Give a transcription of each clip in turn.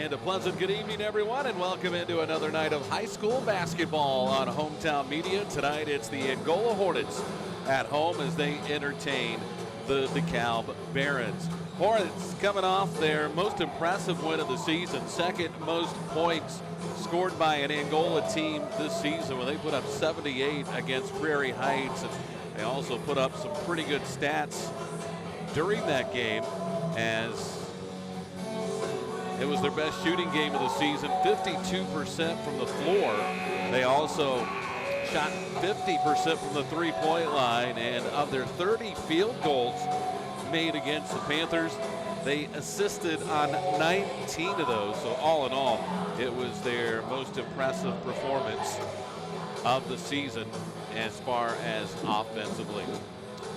And a pleasant good evening, everyone, and welcome into another night of high school basketball on Hometown Media. Tonight, it's the Angola Hornets at home as they entertain the DeKalb Barons. Hornets coming off their most impressive win of the season, second most points scored by an Angola team this season when they put up 78 against Prairie Heights. And they also put up some pretty good stats during that game, as it was their best shooting game of the season, 52% from the floor. They also shot 50% from the three-point line, and of their 30 field goals made against the Panthers, they assisted on 19 of those. So all in all, it was their most impressive performance of the season as far as offensively.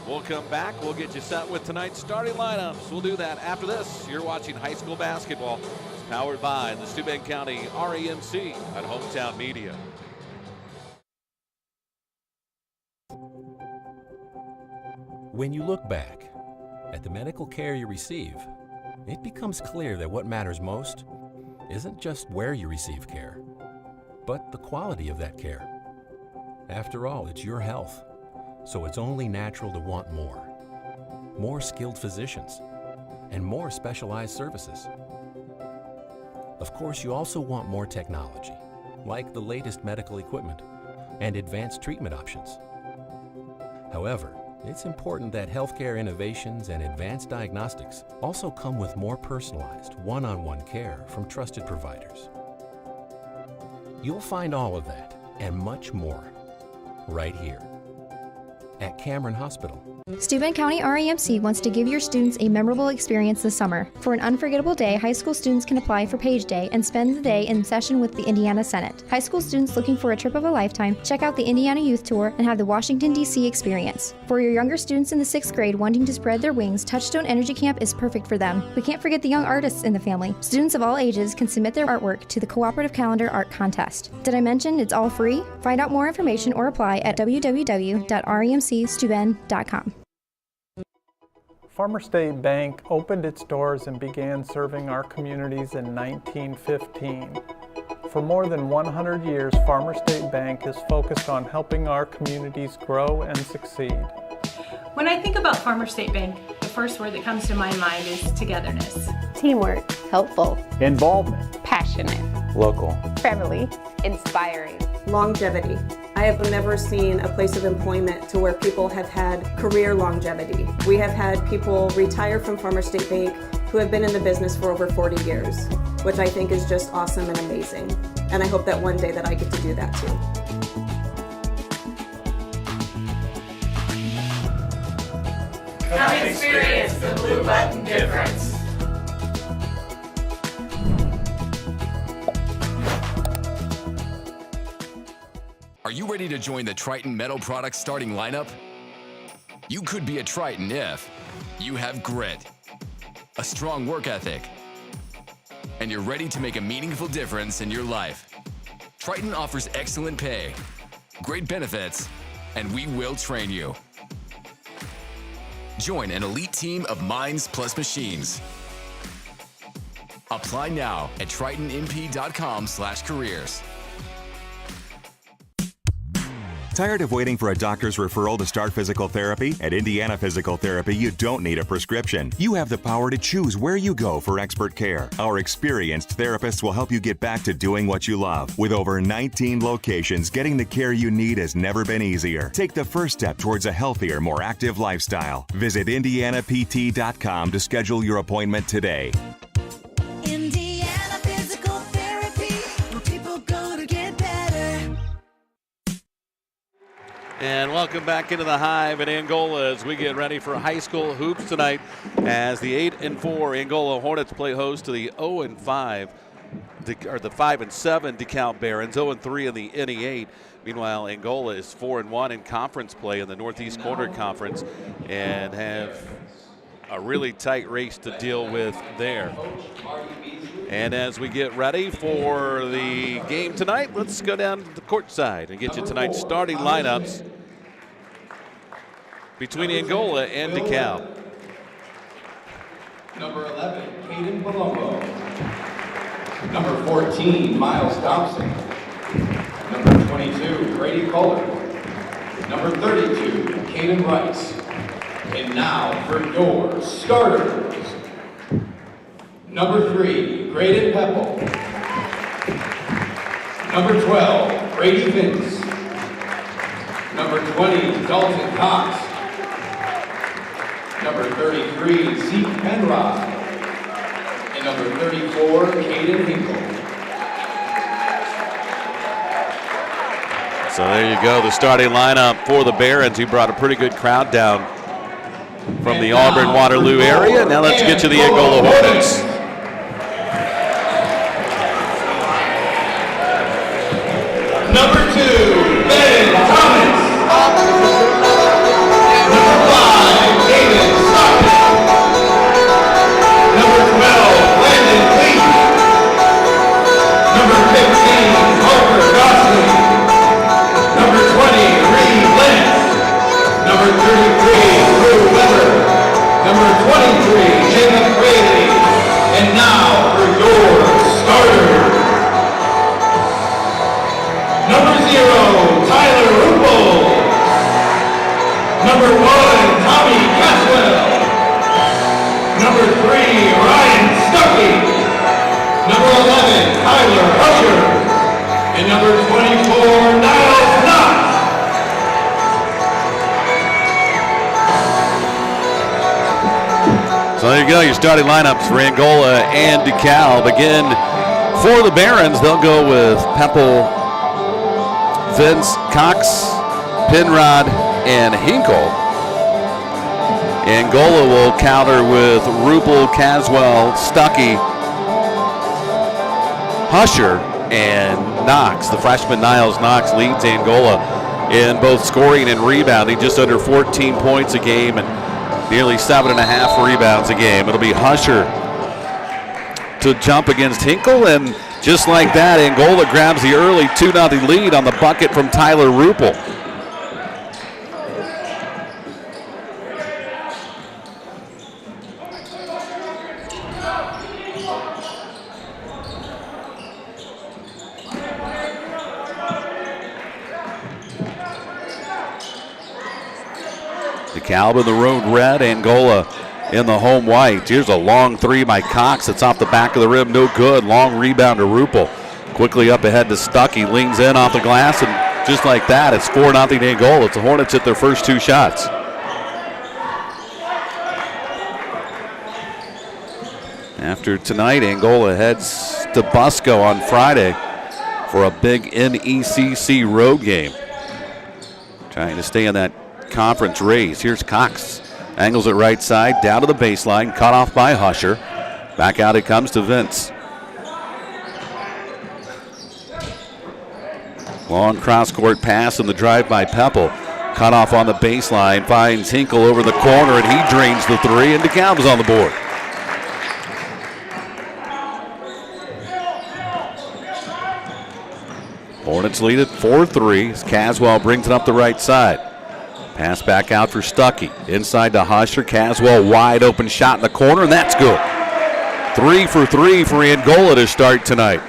We'll come back. We'll get you set with tonight's starting lineups. We'll do that after this. You're watching high school basketball. It's powered by the Steuben County REMC at Hometown Media. When you look back at the medical care you receive, it becomes clear that what matters most isn't just where you receive care, but the quality of that care. After all, it's your health. So it's only natural to want more skilled physicians, and more specialized services. Of course, you also want more technology, like the latest medical equipment and advanced treatment options. However, it's important that healthcare innovations and advanced diagnostics also come with more personalized, one-on-one care from trusted providers. You'll find all of that and much more right here at Cameron Hospital. Steuben County REMC wants to give your students a memorable experience this summer. For an unforgettable day, high school students can apply for Page Day and spend the day in session with the Indiana Senate. High school students looking for a trip of a lifetime, check out the Indiana Youth Tour and have the Washington, D.C. experience. For your younger students in the 6th grade wanting to spread their wings, Touchstone Energy Camp is perfect for them. We can't forget the young artists in the family. Students of all ages can submit their artwork to the Cooperative Calendar Art Contest. Did I mention it's all free? Find out more information or apply at www.remcsteuben.com. Farmer State Bank opened its doors and began serving our communities in 1915. For more than 100 years, Farmer State Bank has focused on helping our communities grow and succeed. When I think about Farmer State Bank, the first word that comes to my mind is togetherness. Teamwork. Helpful. Involvement. Passionate. Local. Family. Inspiring. Longevity. I have never seen a place of employment to where people have had career longevity. We have had people retire from Farmer State Bank who have been in the business for over 40 years, which I think is just awesome and amazing. And I hope that one day that I get to do that too. Come experience the Blue Button difference. Are you ready to join the Triton Metal Products starting lineup? You could be a Triton if you have grit, a strong work ethic, and you're ready to make a meaningful difference in your life. Triton offers excellent pay, great benefits, and we will train you. Join an elite team of minds plus machines. Apply now at tritonmp.com/careers. Tired of waiting for a doctor's referral to start physical therapy? At Indiana Physical Therapy, you don't need a prescription. You have the power to choose where you go for expert care. Our experienced therapists will help you get back to doing what you love. With over 19 locations, getting the care you need has never been easier. Take the first step towards a healthier, more active lifestyle. Visit IndianaPT.com to schedule your appointment today. Indiana Physical Therapy, where people go to get better. And welcome back into the Hive at Angola as we get ready for high school hoops tonight as the 8-4 Angola Hornets play host to the 0-5, or the 5-7 DeKalb Barons, 0-3 in the NE8. Meanwhile, Angola is 4-1 in conference play in the Northeast Corner Conference and have a really tight race to deal with there. And as we get ready for the game tonight, let's go down to the court side and get you tonight's starting lineups between Angola and DeKalb. Number 11, Caden Palumbo. Number 14, Miles Thompson. Number 22, Brady Fuller. Number 32, Caden Rice. And now for your starters. Number 3, Graydon Pepple. Number 12, Brady Vince. Number 20, Dalton Cox. Number 33, Zeke Penrod. And number 34, Caden Hinkle. So there you go, the starting lineup for the Barons. He brought a pretty good crowd down from the Auburn-Waterloo area. Now let's get to the Angola Hornets. Number 2, Ben Thomas. Number 5, David Stockton. Number 12, Landon Lee. Number 15, Parker Gosling. Number 20, Reed Lentz. Number 33, Drew Weber. Number 23, Jacob Braley. And now for your starters. Number 0, Tyler Ruppel. Number 1, Tommy Caswell. Number 3, Ryan Stuckey. Number 11, Tyler Usher. And number 24, Niles Knox. So there you go, your starting lineups for Angola and DeKalb. Again, for the Barons, they'll go with Pepple, Vince, Cox, Penrod, and Hinkle. Angola will counter with Ruppel, Caswell, Stuckey, Husher, and Knox. The freshman Niles Knox leads Angola in both scoring and rebounding, just under 14 points a game and nearly 7.5 rebounds a game. It'll be Husher to jump against Hinkle, and just like that, Angola grabs the early 2-0 lead on the bucket from Tyler Ruppel. DeKalb in the road red, Angola in the home white. Here's a long three by Cox. It's off the back of the rim, no good. Long rebound to Ruppel. Quickly up ahead to Stuckey, leans in off the glass, and just like that, it's 4-0 Angola. It's the Hornets at their first 2 shots. After tonight, Angola heads to Busco on Friday for a big NECC road game. Trying to stay in that conference race. Here's Cox. Angles it right side, down to the baseline, cut off by Husher. Back out it comes to Vince. Long cross-court pass and the drive by Pepple. Cut off on the baseline, finds Hinkle over the corner, and he drains the three, and DeKalb is on the board. Hornets lead at 4-3 as Caswell brings it up the right side. Pass back out for Stuckey. Inside to Husher. Caswell wide open shot in the corner, and that's good. 3 for 3 for Angola to start tonight.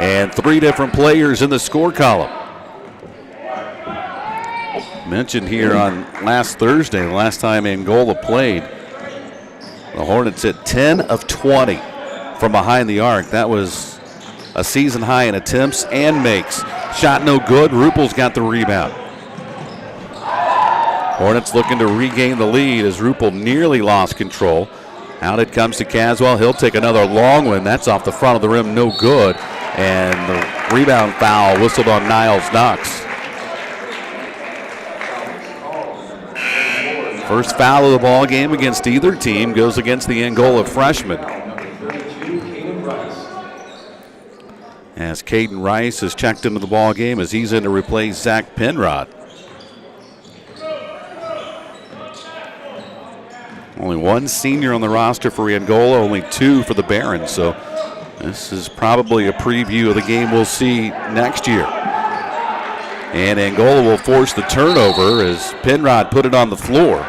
And 3 different players in the score column. Mentioned here on last Thursday, the last time Angola played, the Hornets at 10 of 20 from behind the arc. That was a season high in attempts and makes. Shot no good. Ruppel's got the rebound. Hornets looking to regain the lead as Ruppel nearly lost control. Out it comes to Caswell. He'll take another long one. That's off the front of the rim, no good. And the rebound foul whistled on Niles Knox. First foul of the ball game against either team goes against the Angola freshman. As Caden Rice has checked into the ball game as he's in to replace Zach Penrod. Only 1 senior on the roster for Angola, only 2 for the Barons. So this is probably a preview of the game we'll see next year. And Angola will force the turnover as Penrod put it on the floor.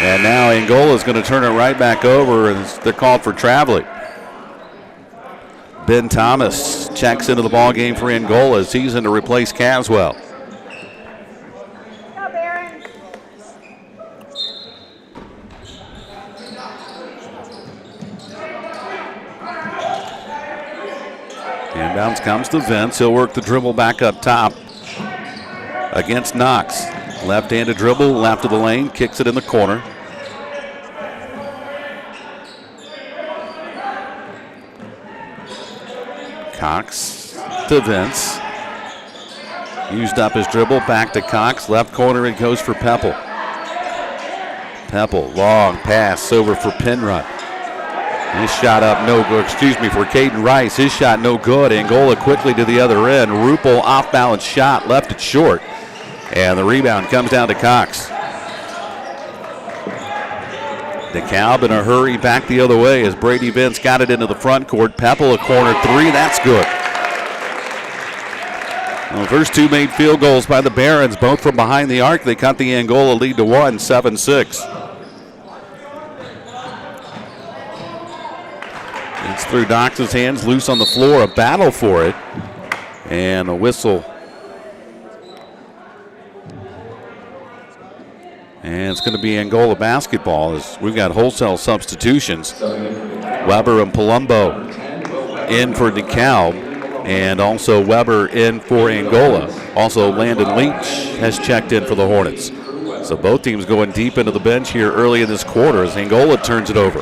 And now Angola is going to turn it right back over, and they're called for traveling. Ben Thomas checks into the ball game for Angola as he's in to replace Caswell. Inbounds comes to Vince. He'll work the dribble back up top against Knox. Left-handed dribble, left of the lane, kicks it in the corner. Cox to Vince. Used up his dribble, back to Cox. Left corner, it goes for Pepple. Pepple, long pass over for Penrod. His shot up no good, for Caden Rice. His shot no good. Angola quickly to the other end. Ruppel off balance shot, left it short. And the rebound comes down to Cox. DeKalb in a hurry back the other way as Brady Vince got it into the front court. Pepple a corner three, that's good. Well, the first two made field goals by the Barons, both from behind the arc. They cut the Angola lead to 1, 7-6. It's through Knox's hands, loose on the floor, a battle for it. And a whistle. And it's going to be Angola basketball as we've got wholesale substitutions. Weber and Palumbo in for DeKalb, and also Weber in for Angola. Also Landon Leach has checked in for the Hornets. So both teams going deep into the bench here early in this quarter as Angola turns it over.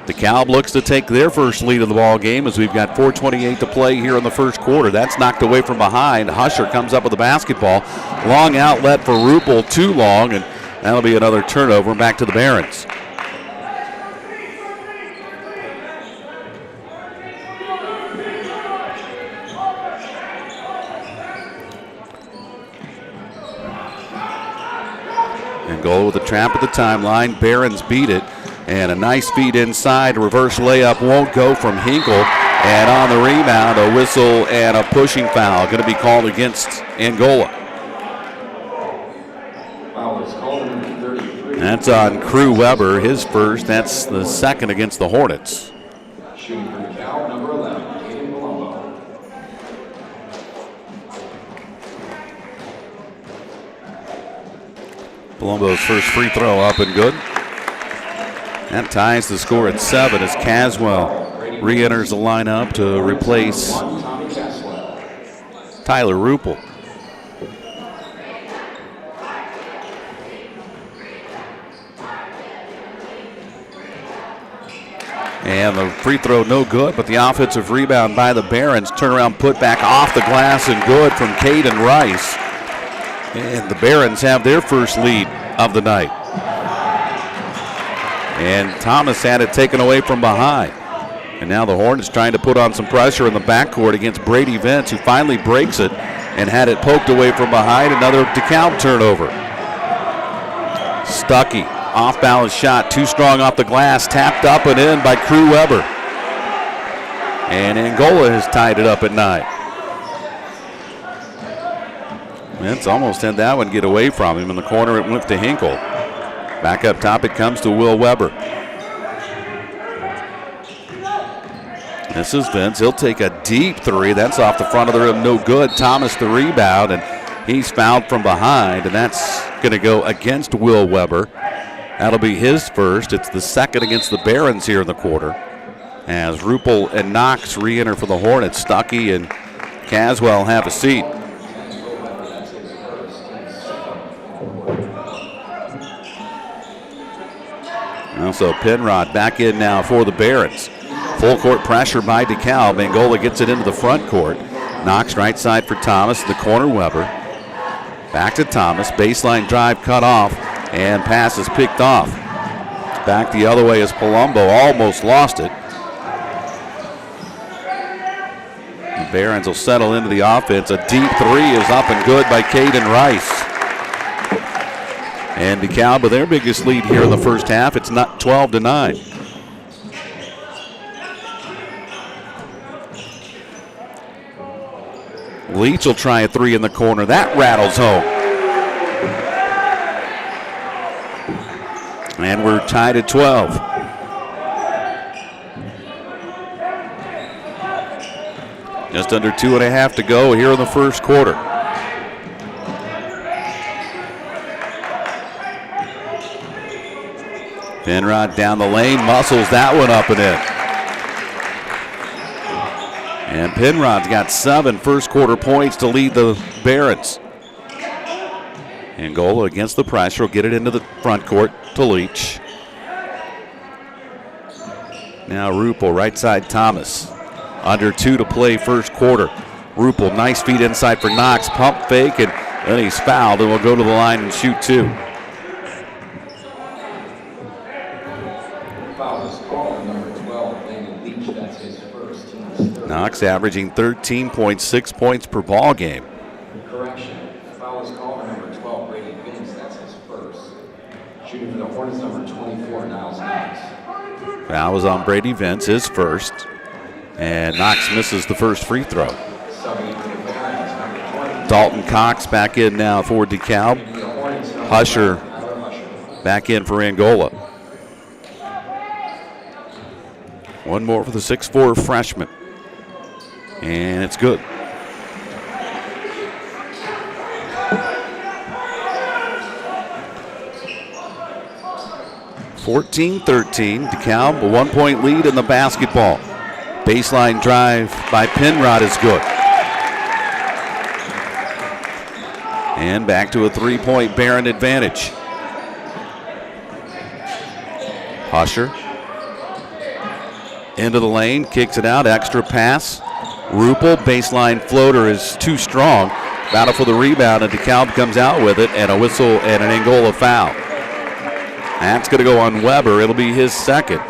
DeKalb looks to take their first lead of the ball game as we've got 4:28 to play here in the first quarter. That's knocked away from behind. Husher comes up with the basketball. Long outlet for Ruppel, too long, and that'll be another turnover. Back to the Barons. Angola with a trap at the timeline. Barons beat it. And a nice feed inside. Reverse layup won't go from Hinkle. And on the rebound, a whistle and a pushing foul going to be called against Angola. That's on Crew Weber, his first. That's the second against the Hornets. Shooting for DeKalb, number 11, Caden Palumbo. Palumbo's first free throw up and good. That ties the score at 7 as Caswell re-enters the lineup to replace Tyler Ruppel. And the free throw no good, but the offensive rebound by the Barons. Turnaround put back off the glass and good from Caden Rice. And the Barons have their first lead of the night. And Thomas had it taken away from behind. And now the Hornets trying to put on some pressure in the backcourt against Brady Vince, who finally breaks it and had it poked away from behind. Another DeKalb turnover. Stuckey, off balance shot, too strong off the glass, tapped up and in by Crew Weber. And Angola has tied it up at 9. Vince almost had that one get away from him. In the corner it went to Hinkle. Back up top it comes to Will Weber. This is Vince. He'll take a deep three. That's off the front of the rim. No good. Thomas the rebound, and he's fouled from behind, and that's going to go against Will Weber. That'll be his first. It's the second against the Barons here in the quarter. As Ruppel and Knox re-enter for the Hornets. Stuckey and Caswell have a seat. Also Penrod back in now for the Barons. Full court pressure by DeKalb. Angola gets it into the front court. Knox right side for Thomas. The corner Weber. Back to Thomas. Baseline drive cut off. And pass is picked off. Back the other way as Palumbo almost lost it. The Barons will settle into the offense. A deep three is up and good by Caden Rice. And DeKalb with their biggest lead here in the first half. It's not 12-9. Leach will try a three in the corner. That rattles home. And we're tied at 12. Just under 2.5 to go here in the first quarter. Penrod down the lane, muscles that one up and in. And Penrod's got 7 first quarter points to lead the Barons. Angola against the pressure will get it into the front court to Leach. Now Rupel, right side Thomas. Under 2 to play first quarter. Rupel, nice feed inside for Knox. Pump fake, and then he's fouled and will go to the line and shoot 2. Knox averaging 13.6 points per ball game. Correction. Foul is called on number 12, Brady Vince. That's his first. Shooting for the Hornets, number 24, Niles Knox. Foul was on Brady Vince, his first. And Knox misses the first free throw. Dalton Cox back in now for DeKalb. Husher back in for Angola. One more for the 6'4" freshman. And it's good. (14-13). DeKalb, a 1-point lead in the basketball. Baseline drive by Penrod is good. And back to a 3-point Baron advantage. Husher into the lane, kicks it out, extra pass. Rupel, baseline floater is too strong. Battle for the rebound, and DeKalb comes out with it, and a whistle and an Angola foul. That's going to go on Weber. It'll be his second.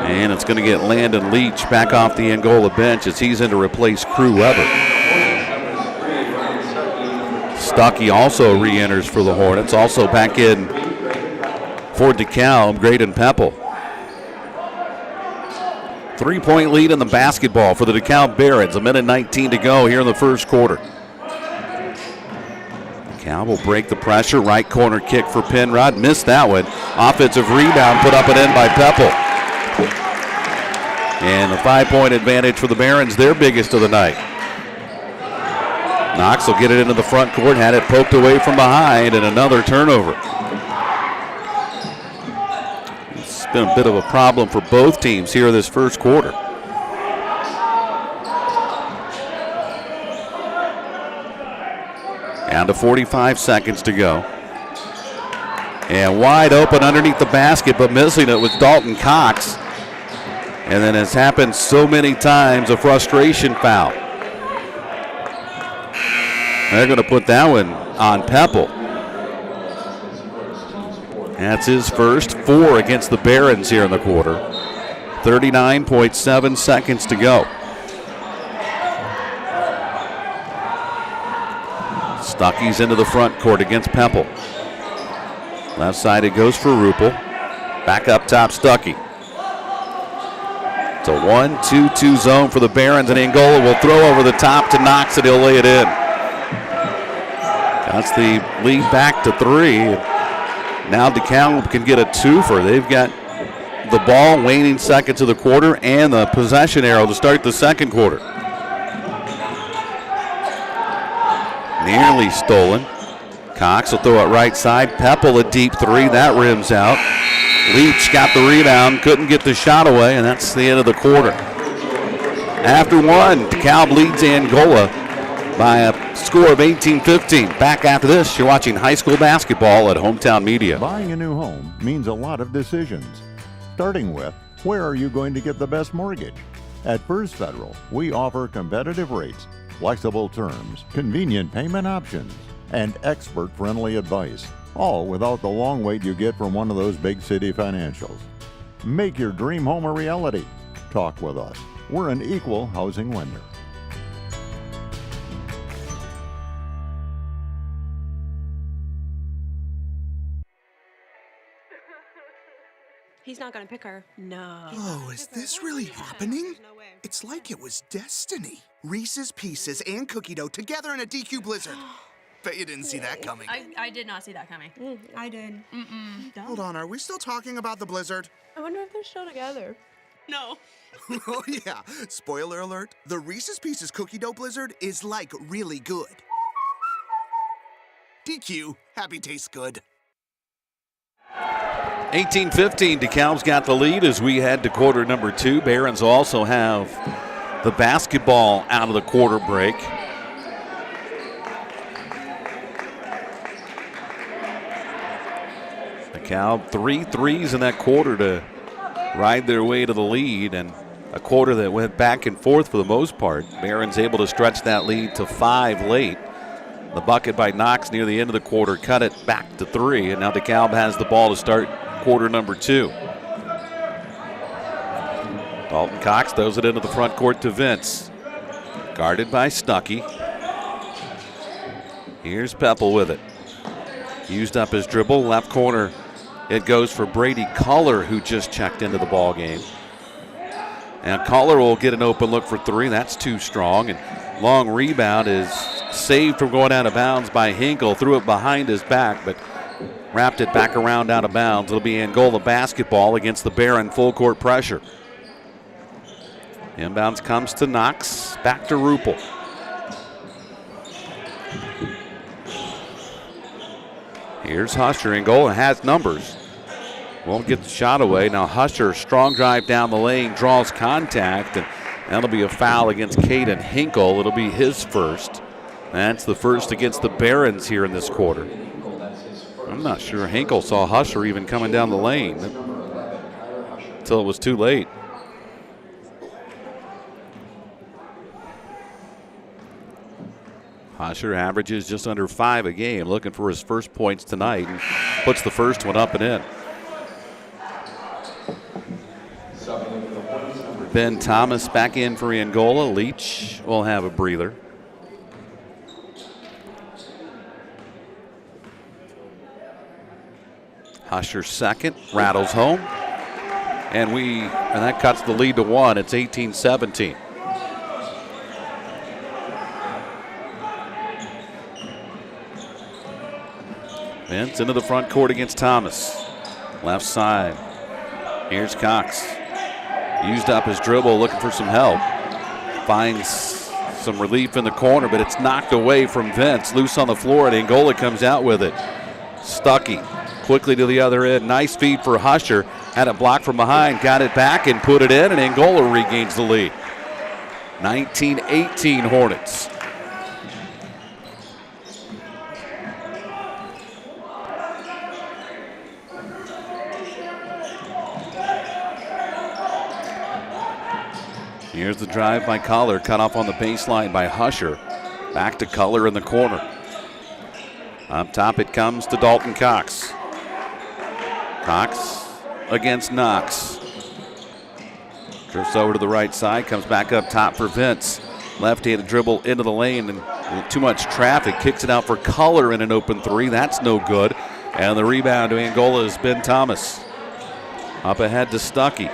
And it's going to get Landon Leach back off the Angola bench as he's in to replace Crew Weber. Stuckey also re-enters for the Hornets. Also back in for DeKalb, Graydon Pepple. 3-point lead in the basketball for the DeKalb Barons. 1:19 to go here in the first quarter. DeKalb will break the pressure. Right corner kick for Penrod. Missed that one. Offensive rebound put up and in by Pepple. And the 5-point advantage for the Barons, their biggest of the night. Knox will get it into the front court. Had it poked away from behind, and another turnover. It's been a bit of a problem for both teams here this first quarter. Down to 45 seconds to go. And wide open underneath the basket, but missing it was Dalton Cox. And then it's happened so many times, a frustration foul. They're going to put that one on Pepple. That's his first, 4 against the Barons here in the quarter. 39.7 seconds to go. Stuckey's into the front court against Pepple. Left side it goes for Rupel. Back up top, Stuckey. It's a 1-2-2 zone for the Barons, and Angola will throw over the top to Knox, and he'll lay it in. That's the lead back to 3. Now DeKalb can get a twofer. They've got the ball, waning seconds of the quarter, and the possession arrow to start the second quarter. Nearly stolen. Cox will throw it right side. Pepple a deep 3. That rims out. Leach got the rebound, couldn't get the shot away, and that's the end of the quarter. After one, DeKalb leads Angola by a score of 18-15. Back after this, you're watching high school basketball at Hometown Media. Buying a new home means a lot of decisions. Starting with, where are you going to get the best mortgage? At First Federal, we offer competitive rates, flexible terms, convenient payment options, and expert-friendly advice, all without the long wait you get from one of those big city financials. Make your dream home a reality. Talk with us. We're an equal housing lender. He's not gonna pick her. No. Oh, is this really happening? It's like it was destiny. Reese's Pieces and cookie dough together in a DQ blizzard. Bet you didn't see that coming. I did not see that coming. I did. Hold on, are we still talking about the blizzard? I wonder if they're still together. No. Oh, yeah. Spoiler alert, the Reese's Pieces Cookie Dough Blizzard is like really good. DQ, happy tastes good. 18-15, DeKalb's got the lead as we head to quarter number 2. Barons also have the basketball out of the quarter break. DeKalb 3 threes in that quarter to ride their way to the lead, and a quarter that went back and forth for the most part. Barons able to stretch that lead to 5 late. The bucket by Knox near the end of the quarter cut it back to 3, and now DeKalb has the ball to start quarter number 2. Dalton Cox throws it into the front court to Vince. Guarded by Stuckey. Here's Peppel with it. Used up his dribble, left corner. It goes for Brady Culler, who just checked into the ball game. And Culler will get an open look for 3. That's too strong. And long rebound is saved from going out of bounds by Hinkle. Threw it behind his back, but wrapped it back around out of bounds. It'll be Angola basketball against the Baron full court pressure. Inbounds comes to Knox. Back to Rupel. Here's Husher. Angola has numbers. Won't get the shot away. Now Husher, strong drive down the lane, draws contact, and that'll be a foul against Caden Hinkle. It'll be his first. That's the first against the Barons here in this quarter. I'm not sure Hinkle saw Husher even coming down the lane until it was too late. Husher averages just under 5 a game, looking for his first points tonight, and puts the first one up and in. Ben Thomas back in for Angola. Leach will have a breather. Husher second, rattles home, and that cuts the lead to 1. It's 18-17. Vince into the front court against Thomas. Left side. Here's Cox. Used up his dribble, looking for some help. Finds some relief in the corner, but it's knocked away from Vince. Loose on the floor, and Angola comes out with it. Stuckey quickly to the other end. Nice feed for Husher. Had it blocked from behind, got it back and put it in, and Angola regains the lead. 19-18 Hornets. Here's the drive by Culler, cut off on the baseline by Husher. Back to Culler in the corner. Up top it comes to Dalton Cox. Cox against Knox. Drifts over to the right side, comes back up top for Vince. Left-handed dribble into the lane, and too much traffic. Kicks it out for Culler in an open 3. That's no good. And the rebound to Angola is Ben Thomas. Up ahead to Stuckey.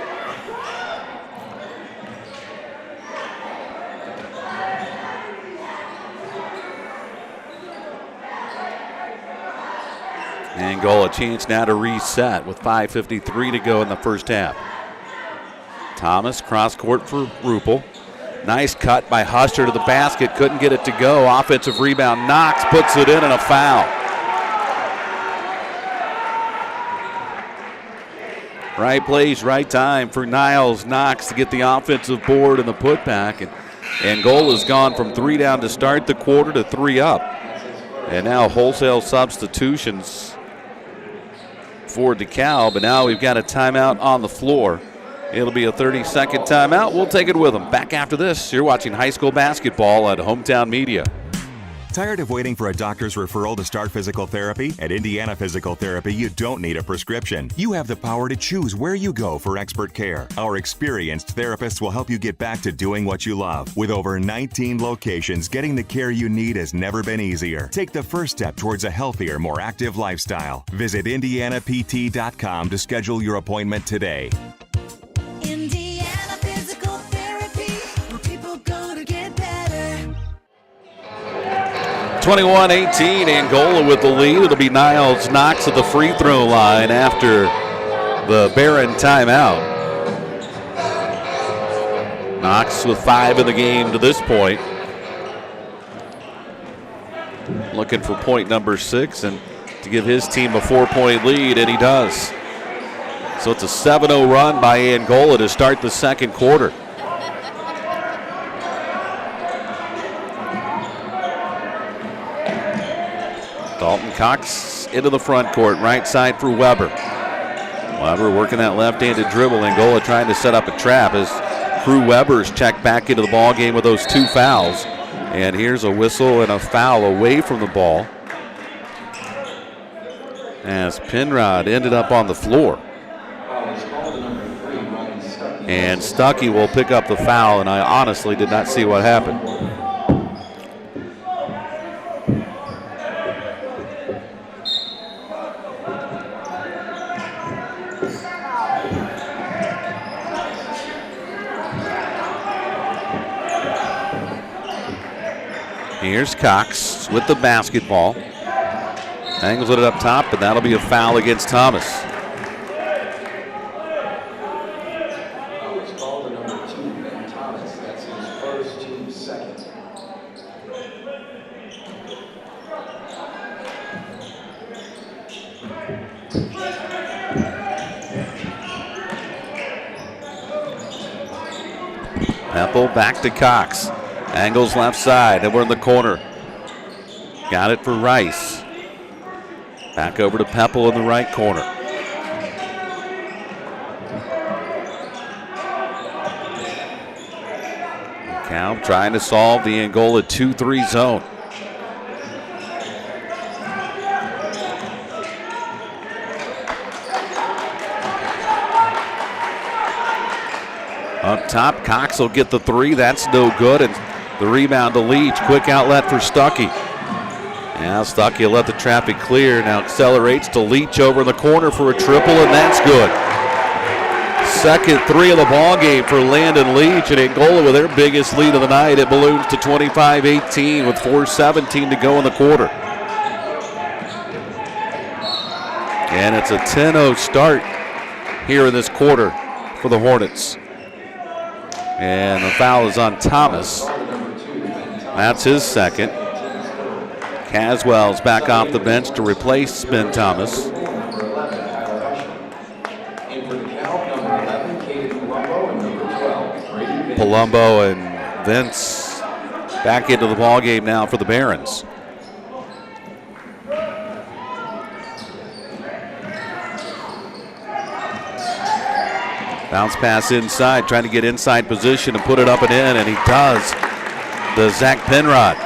Angola chance now to reset with 5:53 to go in the first half. Thomas cross court for Rupel. Nice cut by Husher to the basket. Couldn't get it to go. Offensive rebound. Knox puts it in and a foul. Right place, right time for Niles Knox to get the offensive board and the putback. And Angola's gone from 3 down to start the quarter to 3 up. And now wholesale substitutions for DeKalb, but now we've got a timeout on the floor. It'll be a 30-second timeout. We'll take it with them. Back after this, you're watching high school basketball at Hometown Media. Tired of waiting for a doctor's referral to start physical therapy? At Indiana Physical Therapy, you don't need a prescription. You have the power to choose where you go for expert care. Our experienced therapists will help you get back to doing what you love. With over 19 locations, getting the care you need has never been easier. Take the first step towards a healthier, more active lifestyle. Visit IndianaPT.com to schedule your appointment today. Indiana Physical Therapy, where people go to get better. 21-18, Angola with the lead. It'll be Niles Knox at the free throw line after the Barron timeout. Knox with 5 in the game to this point. Looking for point number 6 and to give his team a 4-point lead, and he does. So it's a 7-0 run by Angola to start the second quarter. Dalton Cox into the front court, right side for Weber. Weber working that left-handed dribble. Angola trying to set up a trap as Crew Weber's checked back into the ball game with those 2 fouls. And here's a whistle and a foul away from the ball as Penrod ended up on the floor. And Stuckey will pick up the foul, and I honestly did not see what happened. Here's Cox with the basketball. Angles it up top, but that'll be a foul against Thomas. Foul is called to number 2, Ben Thomas. That's his first, team's second. Pepple back to Cox. Angles left side, and we're in the corner. Got it for Rice. Back over to Pepple in the right corner. DeKalb trying to solve the Angola 2-3 zone. Up top, Cox will get the 3. That's no good. And the rebound to Leach. Quick outlet for Stuckey. Now Stuckey will let the traffic clear. Now accelerates to Leach over in the corner for a triple, and that's good. Second 3 of the ball game for Landon Leach, and Angola with their biggest lead of the night. It balloons to 25-18 with 4:17 to go in the quarter. And it's a 10-0 start here in this quarter for the Hornets. And the foul is on Thomas. That's his second. Caswell's back off the bench to replace Ben Thomas. Palumbo and Vince back into the ball game now for the Barons. Bounce pass inside, trying to get inside position and put it up and in, and he does. To Zach Penrod.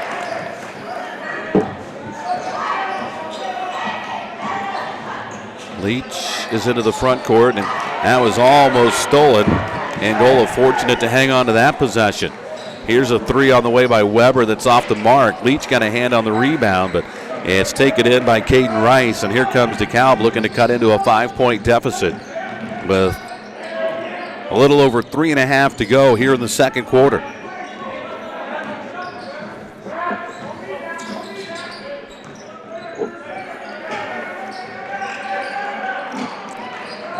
Leach is into the front court, and that was almost stolen. Angola fortunate to hang on to that possession. Here's a 3 on the way by Weber that's off the mark. Leach got a hand on the rebound, but it's taken in by Caden Rice, and here comes DeKalb looking to cut into a 5-point deficit with a little over 3.5 to go here in the second quarter.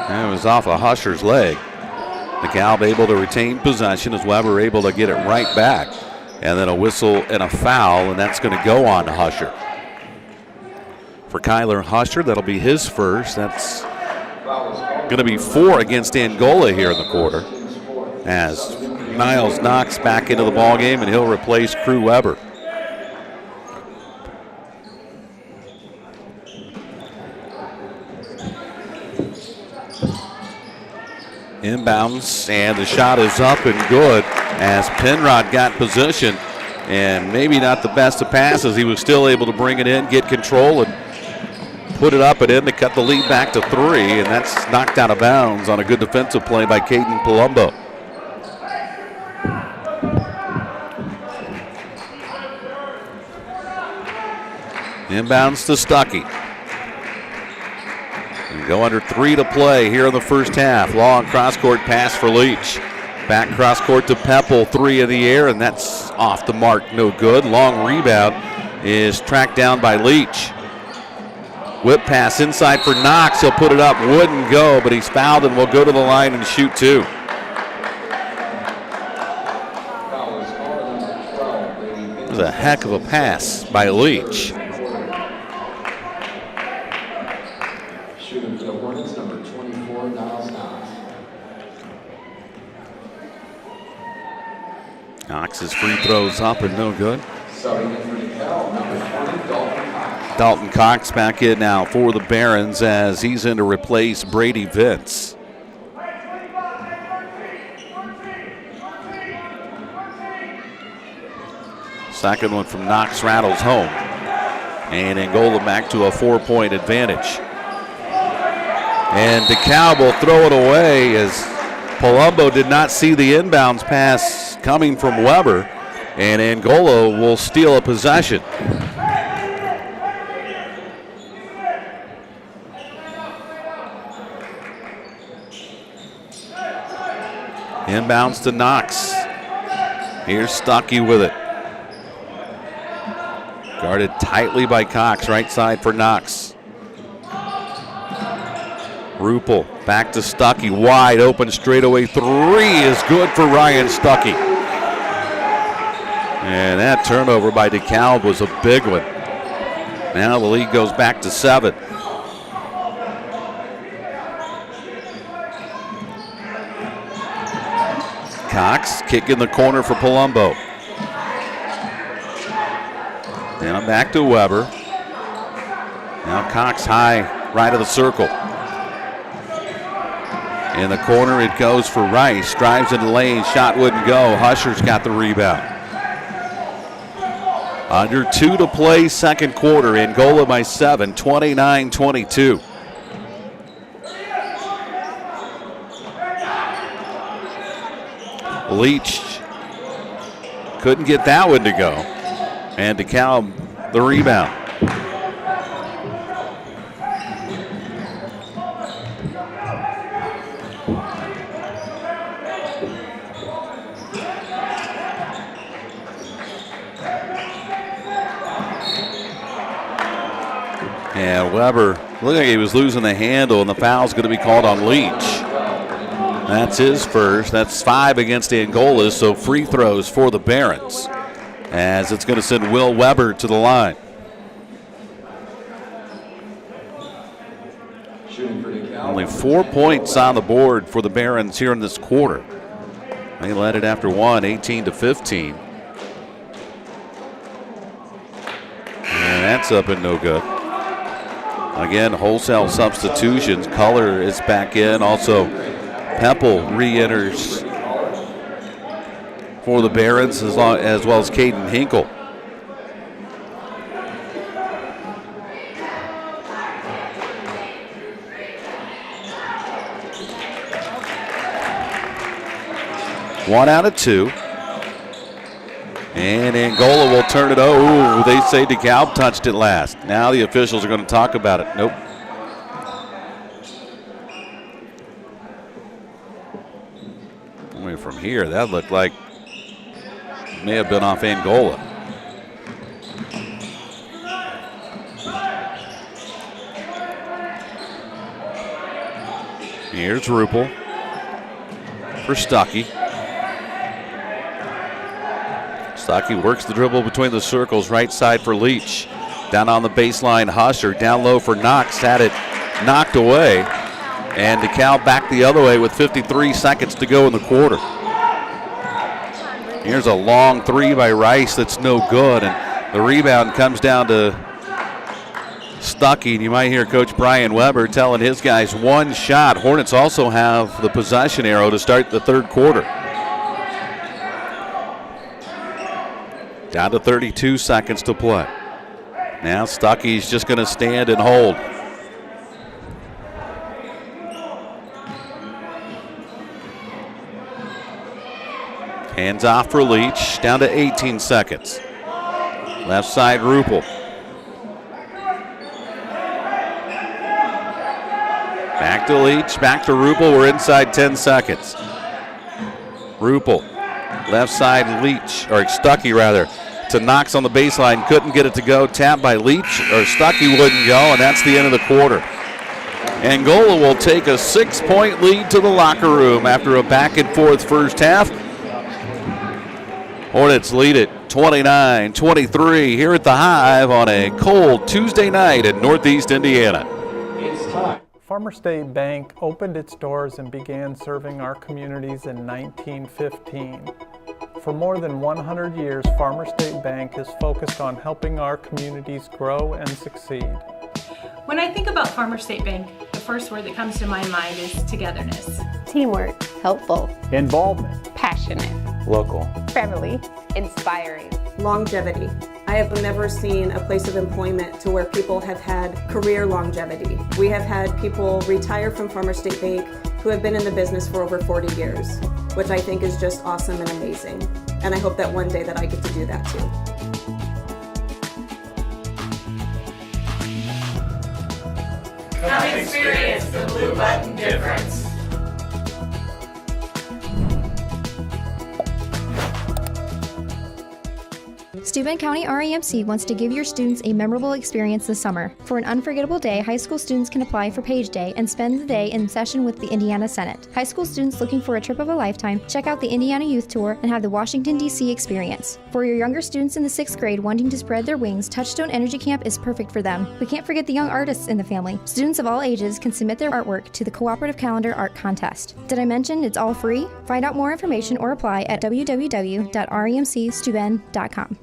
That was off of Husher's leg. DeKalb able to retain possession as Weber able to get it right back. And then a whistle and a foul, and that's going to go on to Husher. For Kyler Husher, that'll be his first. That's going to be 4 against Angola here in the quarter. As Niles Knox back into the ballgame, and he'll replace Crew Weber. Inbounds, and the shot is up and good as Penrod got position, and maybe not the best of passes. He was still able to bring it in, get control, and put it up and in to cut the lead back to 3, and that's knocked out of bounds on a good defensive play by Caden Palumbo. Inbounds to Stuckey. Go under 3 to play here in the first half. Long cross-court pass for Leach. Back cross-court to Pepple, 3 in the air, and that's off the mark, no good. Long rebound is tracked down by Leach. Whip pass inside for Knox. He'll put it up, wouldn't go, but he's fouled and will go to the line and shoot 2. was a heck of a pass by Leach. Shooting for the Hornets, number 24, Niles Knox. Knox's free throws up and no good. Subbing in for DeKalb, number 20, Dalton Cox. Dalton Cox back in now for the Barons as he's in to replace Brady Vince. Second one from Knox rattles home. And Angola back to a 4-point advantage. And DeKalb will throw it away as Palumbo did not see the inbounds pass coming from Weber. And Angola will steal a possession. Inbounds to Knox. Here's Stuckey with it. Guarded tightly by Cox, right side for Knox. Rupel back to Stuckey, wide open straightaway three is good for Ryan Stuckey. And that turnover by DeKalb was a big one. Now the lead goes back to 7. Cox kick in the corner for Palumbo. Now back to Weber. Now Cox high right of the circle. In the corner it goes for Rice. Drives in the lane, shot wouldn't go. Husher's got the rebound. Under 2 to play, second quarter. Angola by 7, 29-22. Leach couldn't get that one to go. And DeKalb the rebound. And Weber looked like he was losing the handle, and the foul's going to be called on Leach. That's his first. That's 5 against Angola, so free throws for the Barons, as it's going to send Will Weber to the line. Only 4 points on the board for the Barons here in this quarter. They led it after 1, 18-15. And that's up and no good. Again, wholesale substitutions. Color is back in. Also, Pemple re-enters for the Barons, as well as Caden Hinkle. One out of 2. And Angola will turn it over. Ooh, they say DeKalb touched it last. Now the officials are going to talk about it. Nope. Only from here, that looked like it may have been off Angola. Here's Rupel for Stuckey. Stuckey works the dribble between the circles, right side for Leach. Down on the baseline, Husher. Down low for Knox, had it knocked away. And DeKalb back the other way with 53 seconds to go in the quarter. Here's a long three by Rice that's no good, and the rebound comes down to Stuckey. And you might hear Coach Brian Weber telling his guys one shot. Hornets also have the possession arrow to start the third quarter. Down to 32 seconds to play. Now Stuckey's just going to stand and hold. Hands off for Leach. Down to 18 seconds. Left side, Rupel. Back to Leach, back to Rupel. We're inside 10 seconds. Rupel. Left side, Leach, or Stuckey rather, to Knox on the baseline. Couldn't get it to go. Tapped by Leach, or Stuckey wouldn't go, and that's the end of the quarter. Angola will take a 6-point lead to the locker room after a back and forth first half. Hornets lead it 29-23 here at the Hive on a cold Tuesday night in Northeast Indiana. It's time. Farmer State Bank opened its doors and began serving our communities in 1915. For more than 100 years, Farmer State Bank is focused on helping our communities grow and succeed. When I think about Farmer State Bank, the first word that comes to my mind is togetherness. Teamwork. Helpful. Involvement. Passionate. Local. Family. Inspiring. Longevity. I have never seen a place of employment to where people have had career longevity. We have had people retire from Farmer State Bank who have been in the business for over 40 years, which I think is just awesome and amazing. And I hope that one day that I get to do that too. Come experience the blue button difference. Steuben County REMC wants to give your students a memorable experience this summer. For an unforgettable day, high school students can apply for Page Day and spend the day in session with the Indiana Senate. High school students looking for a trip of a lifetime, check out the Indiana Youth Tour and have the Washington, D.C. experience. For your younger students in the 6th grade wanting to spread their wings, Touchstone Energy Camp is perfect for them. We can't forget the young artists in the family. Students of all ages can submit their artwork to the Cooperative Calendar Art Contest. Did I mention it's all free? Find out more information or apply at www.remcsteuben.com.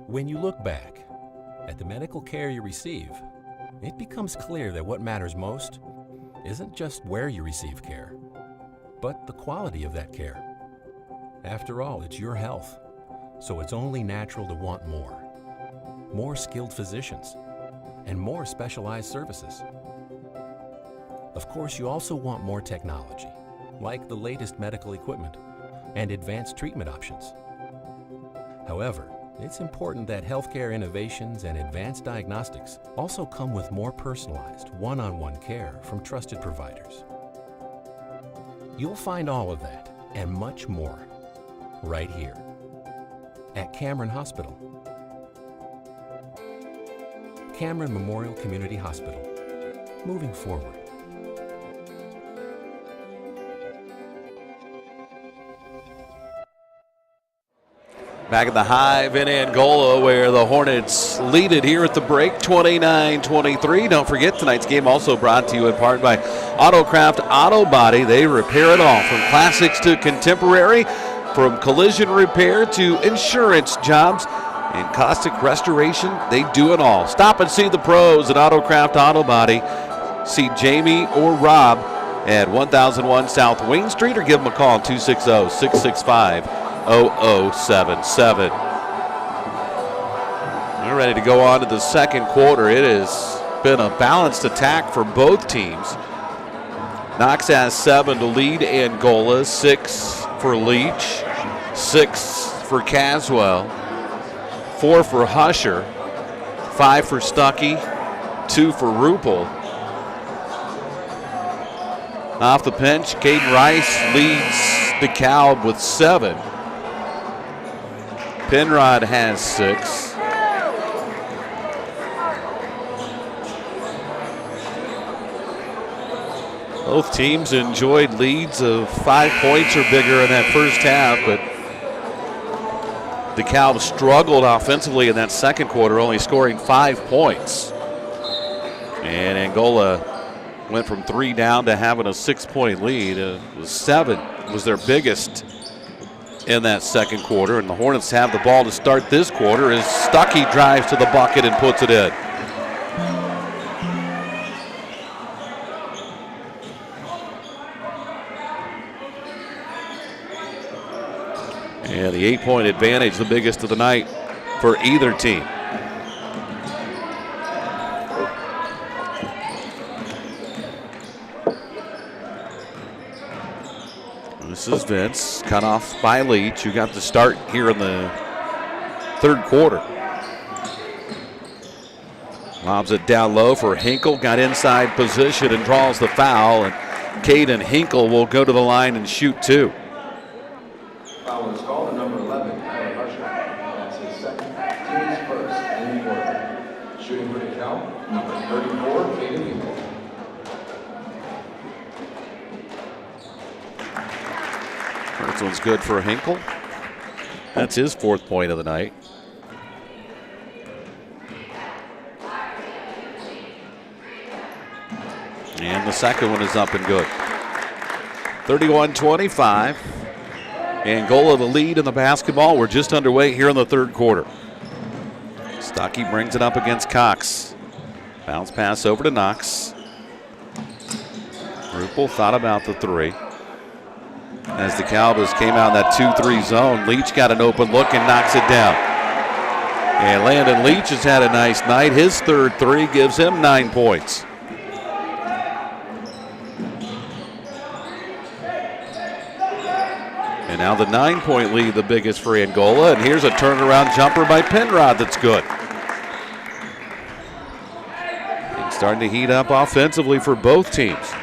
When you look back at the medical care you receive, it becomes clear that what matters most isn't just where you receive care, but the quality of that care. After all, it's your health, so it's only natural to want more. More skilled physicians and more specialized services. Of course, you also want more technology, like the latest medical equipment and advanced treatment options. However, it's important that healthcare innovations and advanced diagnostics also come with more personalized, one-on-one care from trusted providers. You'll find all of that and much more right here at Cameron Hospital. Cameron Memorial Community Hospital, moving forward. Back at the Hive in Angola, where the Hornets lead it here at the break, 29-23. Don't forget, tonight's game also brought to you in part by Autocraft Auto Body. They repair it all, from classics to contemporary, from collision repair to insurance jobs and caustic restoration. They do it all. Stop and see the pros at Autocraft Auto Body. See Jamie or Rob at 1001 South Wayne Street, or give them a call at 260-665-0077. We're ready to go on to the second quarter. It has been a balanced attack for both teams. Knox has 7 to lead Angola, 6 for Leach, 6 for Caswell, 4 for Husher, 5 for Stuckey, 2 for Ruppel. Off the bench, Caden Rice leads DeKalb with 7. Penrod has 6. Both teams enjoyed leads of 5 points or bigger in that first half, but DeKalb struggled offensively in that second quarter, only scoring 5 points. And Angola went from 3 down to having a 6-point lead. 7 was their biggest in that second quarter, and the Hornets have the ball to start this quarter as Stuckey drives to the bucket and puts it in. And the 8-point advantage, the biggest of the night for either team. This is Vince, cut off by Leach, who got the start here in the third quarter. Lobs it down low for Hinkle, got inside position and draws the foul, and Caden Hinkle will go to the line and shoot 2. Foul is called on number 11, Tyler Harsher. That's his second, team's first in the quarter. Shooting for DeKalb, number 34, Caden Hinkle. This one's good for Hinkle. That's his 4th point of the night. And the second one is up and good. 31-25. Angola the lead in the basketball. We're just underway here in the third quarter. Stuckey brings it up against Cox. Bounce pass over to Knox. Ruppel thought about the 3. As the Cowboys came out in that 2-3 zone, Leach got an open look and knocks it down. And Landon Leach has had a nice night. His third 3 gives him 9 points. And now the 9-point lead, the biggest for Angola. And here's a turnaround jumper by Penrod that's good. Things starting to heat up offensively for both teams.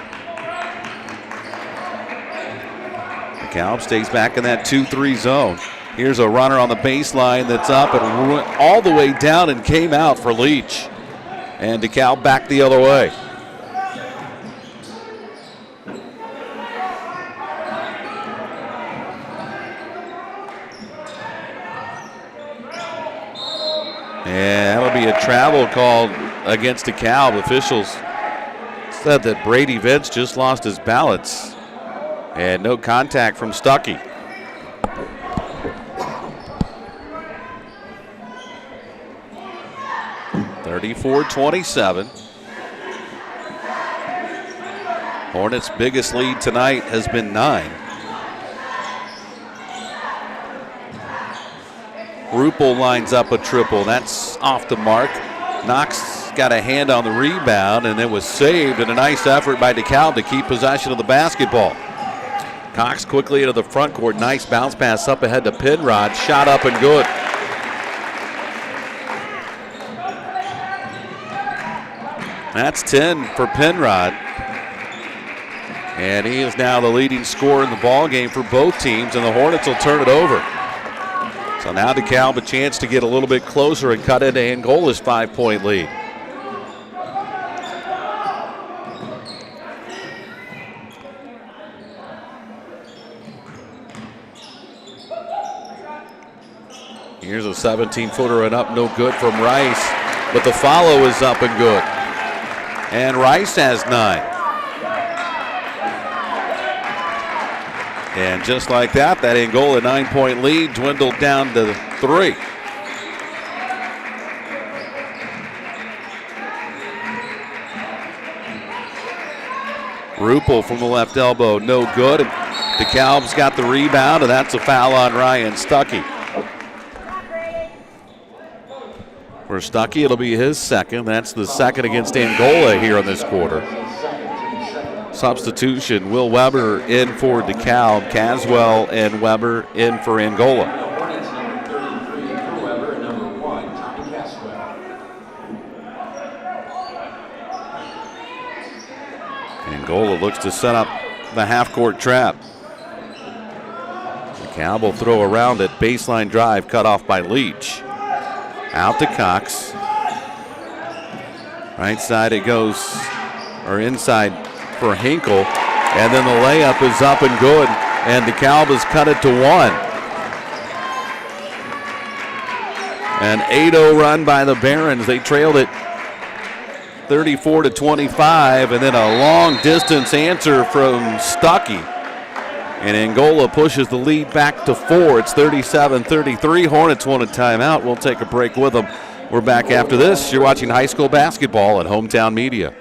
DeKalb stays back in that 2-3 zone. Here's a runner on the baseline that's up and went all the way down and came out for Leach. And DeKalb back the other way. And that'll be a travel called against DeKalb. Officials said that Brady Vince just lost his balance. And no contact from Stuckey. 34-27. Hornets' biggest lead tonight has been 9. Rupel lines up a triple. That's off the mark. Knox got a hand on the rebound, and it was saved in a nice effort by DeKalb to keep possession of the basketball. Cox quickly into the front court. Nice bounce pass up ahead to Penrod. Shot up and good. That's 10 for Penrod. And he is now the leading scorer in the ball game for both teams, and the Hornets will turn it over. So now DeKalb a chance to get a little bit closer and cut into Angola's 5-point lead. Here's a 17-footer and up, no good from Rice, but the follow is up and good. And Rice has 9. And just like that, that Angola 9-point lead dwindled down to 3. Rupel from the left elbow, no good. And DeKalb's got the rebound, and that's a foul on Ryan Stuckey. For Stuckey, it'll be his second. That's the second against Angola here in this quarter. Substitution, Will Weber in for DeKalb, Caswell and Weber in for Angola. Hornets number 33 for Weber and number 1, Tommy Caswell. Angola looks to set up the half-court trap. DeKalb will throw around it, baseline drive cut off by Leach. Out to Cox. Right side it goes, or inside for Hinkle, and then the layup is up and good, and DeKalb has cut it to 1. An 8-0 run by the Barons. They trailed it 34-25, and then a long distance answer from Stuckey. And Angola pushes the lead back to 4. It's 37-33. Hornets want a timeout. We'll take a break with them. We're back after this. You're watching high school basketball at Hometown Media.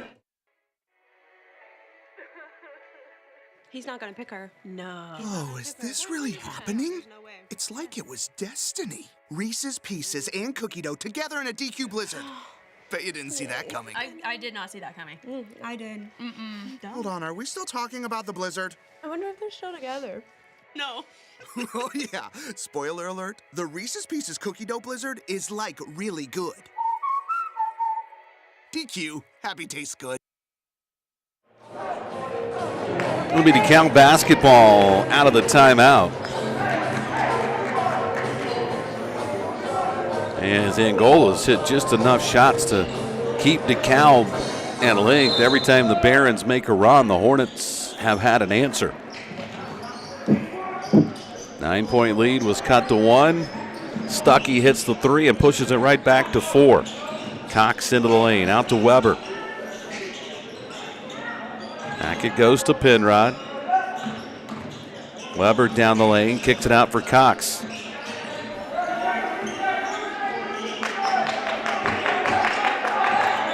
He's not gonna pick her. No. Oh, is this really happening? It's like it was destiny. Reese's Pieces and cookie dough together in a DQ blizzard. Bet you didn't see that coming. I did not see that coming. I did. Hold on, are we still talking about the blizzard? I wonder if they're still together. No. Oh yeah, spoiler alert, the Reese's Pieces cookie dough blizzard is like really good. DQ, happy tastes good. It'll be DeKalb basketball out of the timeout. As Angola's hit just enough shots to keep DeKalb at length. Every time the Barons make a run, the Hornets have had an answer. 9-point lead was cut to 1. Stuckey hits the 3 and pushes it right back to 4. Cox into the lane, out to Weber. Back it goes to Penrod. Weber down the lane, kicks it out for Cox.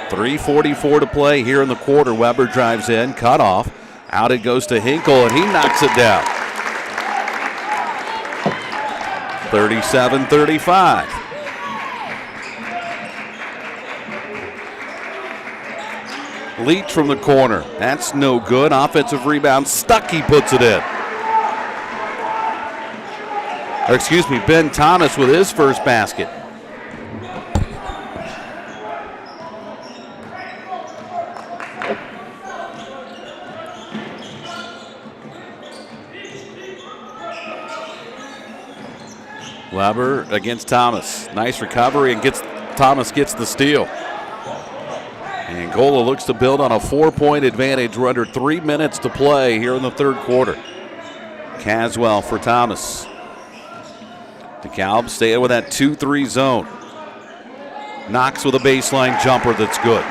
.344 to play here in the quarter. Weber drives in, cut off. Out it goes to Hinkle, and he knocks it down. 37-35. Leach from the corner. That's no good. Offensive rebound. Stuckey puts it in. Or excuse me, Ben Thomas with his first basket. Weber against Thomas. Nice recovery, and Thomas gets the steal. Angola looks to build on a 4-point advantage. We're under 3 minutes to play here in the third quarter. Caswell for Thomas. DeKalb staying with that 2-3 zone. Knox with a baseline jumper that's good.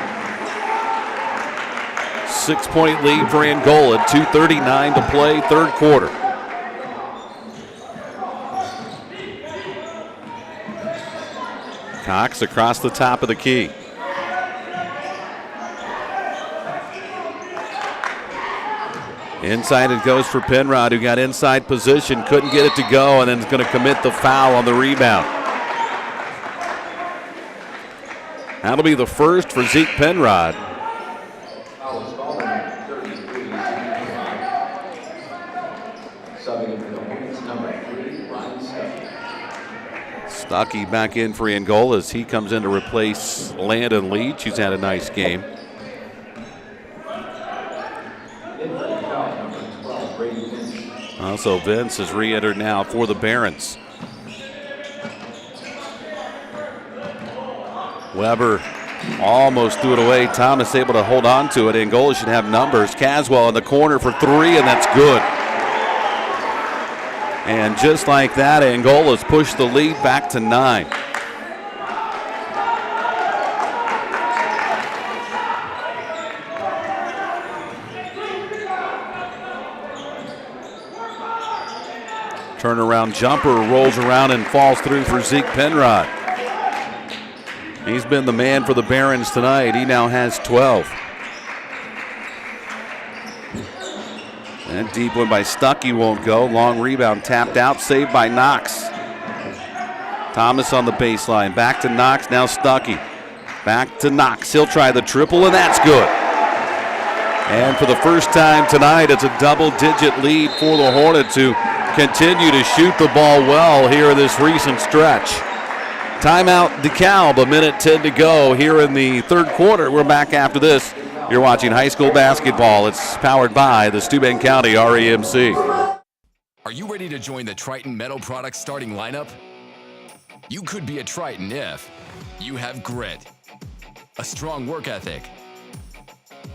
6-point lead for Angola. 2:39 to play, third quarter. Cox across the top of the key. Inside it goes for Penrod, who got inside position, couldn't get it to go, and then is going to commit the foul on the rebound. That'll be the first for Zeke Penrod. Stuckey back in for Angola as he comes in to replace Landon Leach, who's had a nice game. Also, Vince has re-entered now for the Barons. Weber almost threw it away. Thomas able to hold on to it. Angola should have numbers. Caswell in the corner for three, and that's good. And just like that, Angola's pushed the lead back to 9. Turnaround jumper rolls around and falls through for Zeke Penrod. He's been the man for the Barons tonight. He now has 12. And deep one by Stuckey won't go. Long rebound tapped out, saved by Knox. Thomas on the baseline. Back to Knox, now Stuckey. Back to Knox. He'll try the triple, and that's good. And for the first time tonight, it's a double-digit lead for the Hornets, who continue to shoot the ball well here in this recent stretch. Timeout DeKalb, 1:10 to go here in the third quarter. We're back after this. You're watching high school basketball. It's powered by the Steuben County REMC. Are you ready to join the Triton Metal Products starting lineup? You could be a Triton if you have grit, a strong work ethic,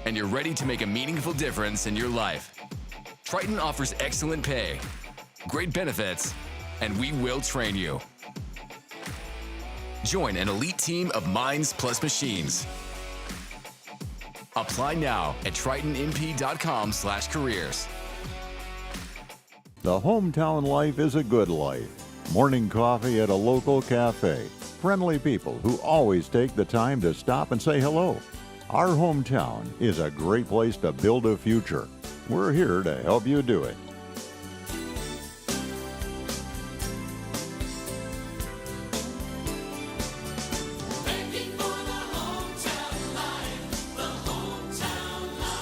and you're ready to make a meaningful difference in your life. Triton offers excellent pay, great benefits, and we will train you. Join an elite team of minds plus machines. Apply now at tritonmp.com/careers. The hometown life is a good life. Morning coffee at a local cafe. Friendly people who always take the time to stop and say hello. Our hometown is a great place to build a future. We're here to help you do it. Banking for the hometown life, the hometown life.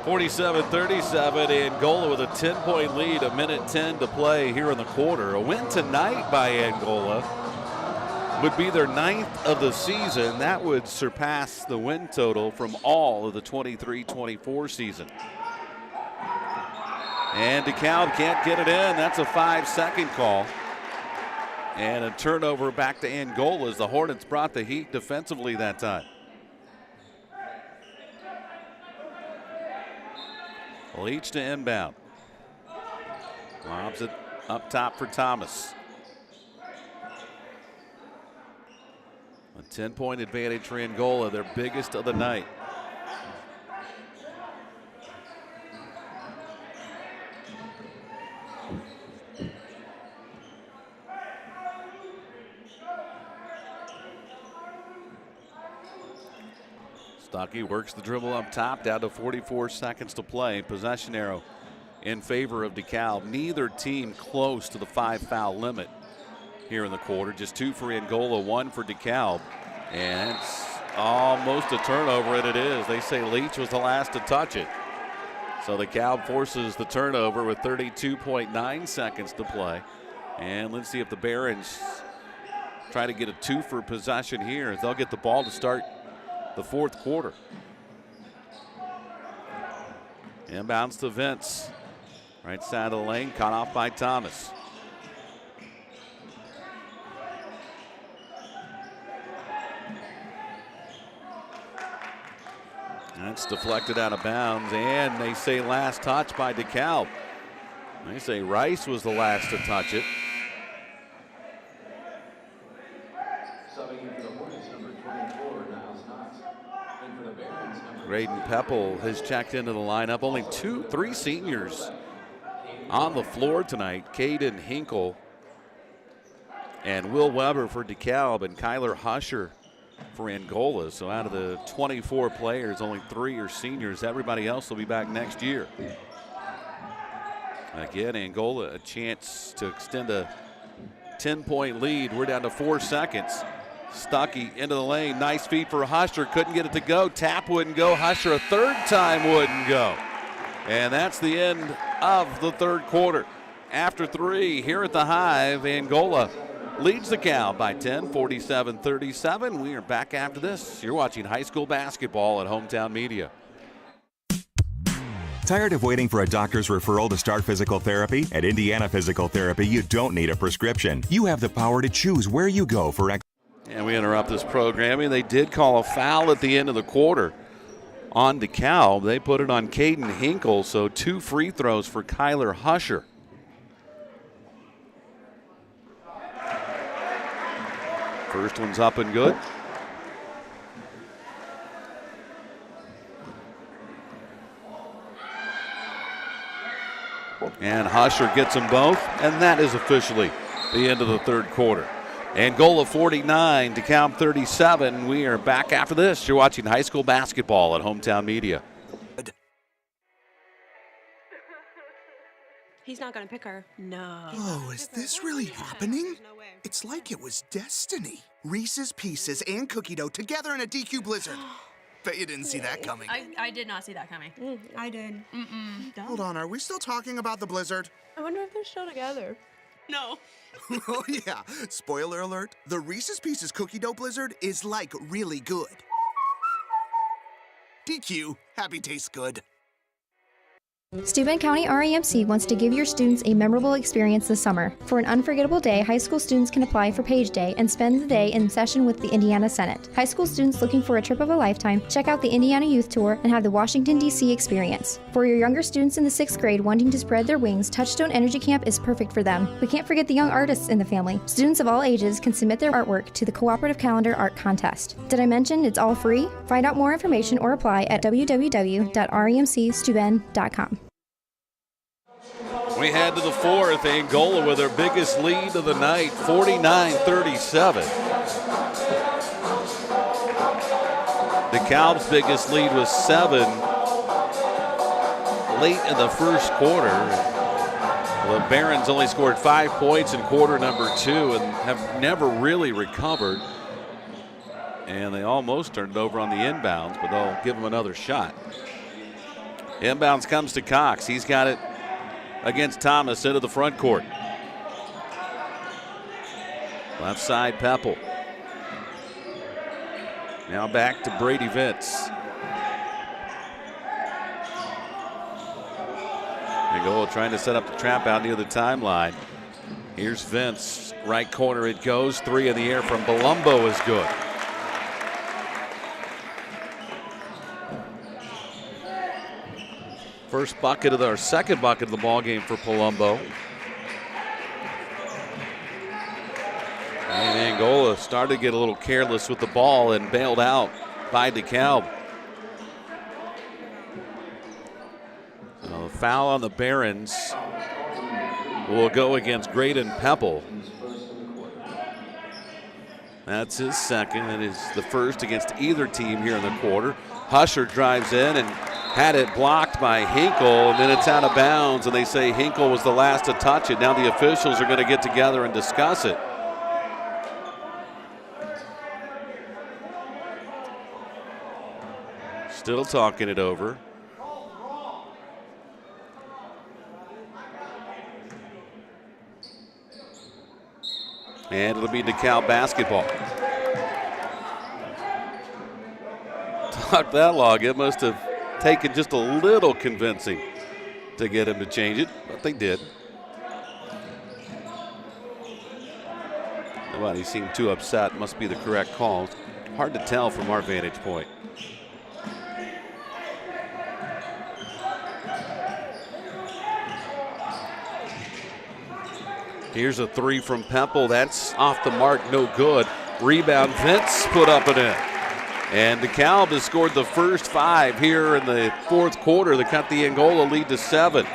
47-37, Angola with a 10-point lead, 1:10 to play here in the quarter. A win tonight by Angola would be their 9th of the season. That would surpass the win total from all of the 23-24 season. And DeKalb can't get it in. That's a 5-second call. And a turnover back to Angola as the Hornets brought the heat defensively that time. Leach to inbound. Lobs it up top for Thomas. A 10-point advantage for Angola, their biggest of the night. Stuckey works the dribble up top, down to 44 seconds to play. Possession arrow in favor of DeKalb. Neither team close to the 5-foul limit here in the quarter. Just 2 for Angola, 1 for DeKalb. And it's almost a turnover, and it is. They say Leach was the last to touch it. So DeKalb forces the turnover with 32.9 seconds to play. And let's see if the Barons try to get a 2 for possession here, as they'll get the ball to start the fourth quarter. Inbounds to Vince. Right side of the lane, caught off by Thomas. That's deflected out of bounds, and they say last touch by DeKalb. They say Rice was the last to touch it. Graydon Peppel has checked into the lineup. Only 3 seniors on the floor tonight. Caden Hinkle and Will Weber for DeKalb, and Kyler Husher for Angola. So out of the 24 players, only 3 are seniors. Everybody else will be back next year. Again, Angola a chance to extend a 10-point lead. We're down to 4 seconds. Stuckey into the lane. Nice feed for Husher. Couldn't get it to go. Tap wouldn't go. Husher a third time wouldn't go. And that's the end of the third quarter. After 3 here at the Hive, Angola leads DeKalb by 10, 47-37. We are back after this. You're watching high school basketball at Hometown Media. Tired of waiting for a doctor's referral to start physical therapy? At Indiana Physical Therapy, you don't need a prescription. You have the power to choose where you go for And we interrupt this programming. They did call a foul at the end of the quarter on DeKalb. They put it on Caden Hinkle, so 2 free throws for Kyler Husher. First one's up and good. And Husher gets them both, and that is officially the end of the third quarter. Angola 49, DeKalb 37. We are back after this. You're watching high school basketball at Hometown Media. He's not gonna pick her. No. Oh, is this really happening? It's like it was destiny. Reese's Pieces and cookie dough together in a DQ blizzard. Bet you didn't see that coming. I did not see that coming. I did. Hold on, are we still talking about the blizzard? I wonder if they're still together. No. Oh yeah, spoiler alert, the Reese's Pieces cookie dough blizzard is like really good. DQ, happy tastes good. Steuben County REMC wants to give your students a memorable experience this summer. For an unforgettable day, high school students can apply for Page Day and spend the day in session with the Indiana Senate. High school students looking for a trip of a lifetime, check out the Indiana Youth Tour and have the Washington, D.C. experience. For your younger students in the 6th grade wanting to spread their wings, Touchstone Energy Camp is perfect for them. We can't forget the young artists in the family. Students of all ages can submit their artwork to the Cooperative Calendar Art Contest. Did I mention it's all free? Find out more information or apply at www.remcsteuben.com. We head to the fourth. Angola with their biggest lead of the night, 49-37. DeKalb's biggest lead was 7 late in the first quarter. The Barons only scored 5 points in quarter number 2 and have never really recovered. And they almost turned it over on the inbounds, but they'll give them another shot. Inbounds comes to Cox. He's got it against Thomas into the front court. Left side, Peppel. Now back to Brady Vince. Angola trying to set up the trap out near the timeline. Here's Vince. Right corner it goes. 3 in the air from Palumbo is good. First bucket of our second bucket of the ball game for Palumbo. And Angola started to get a little careless with the ball and bailed out by DeKalb. A foul on the Barons will go against Graydon Peppel. That's his second. It is the first against either team here in the quarter. Husher drives in and had it blocked by Hinkle, and then it's out of bounds, and they say Hinkle was the last to touch it. Now the officials are going to get together and discuss it. Still talking it over. And it'll be DeKalb basketball. Talk that long, it must have taken just a little convincing to get him to change it, but they did. Nobody seemed too upset. Must be the correct call. Hard to tell from our vantage point. Here's a 3 from Peppel. That's off the mark, no good. Rebound, Vince put up and in. And DeKalb has scored the first 5 here in the fourth quarter that cut the Angola lead to 7.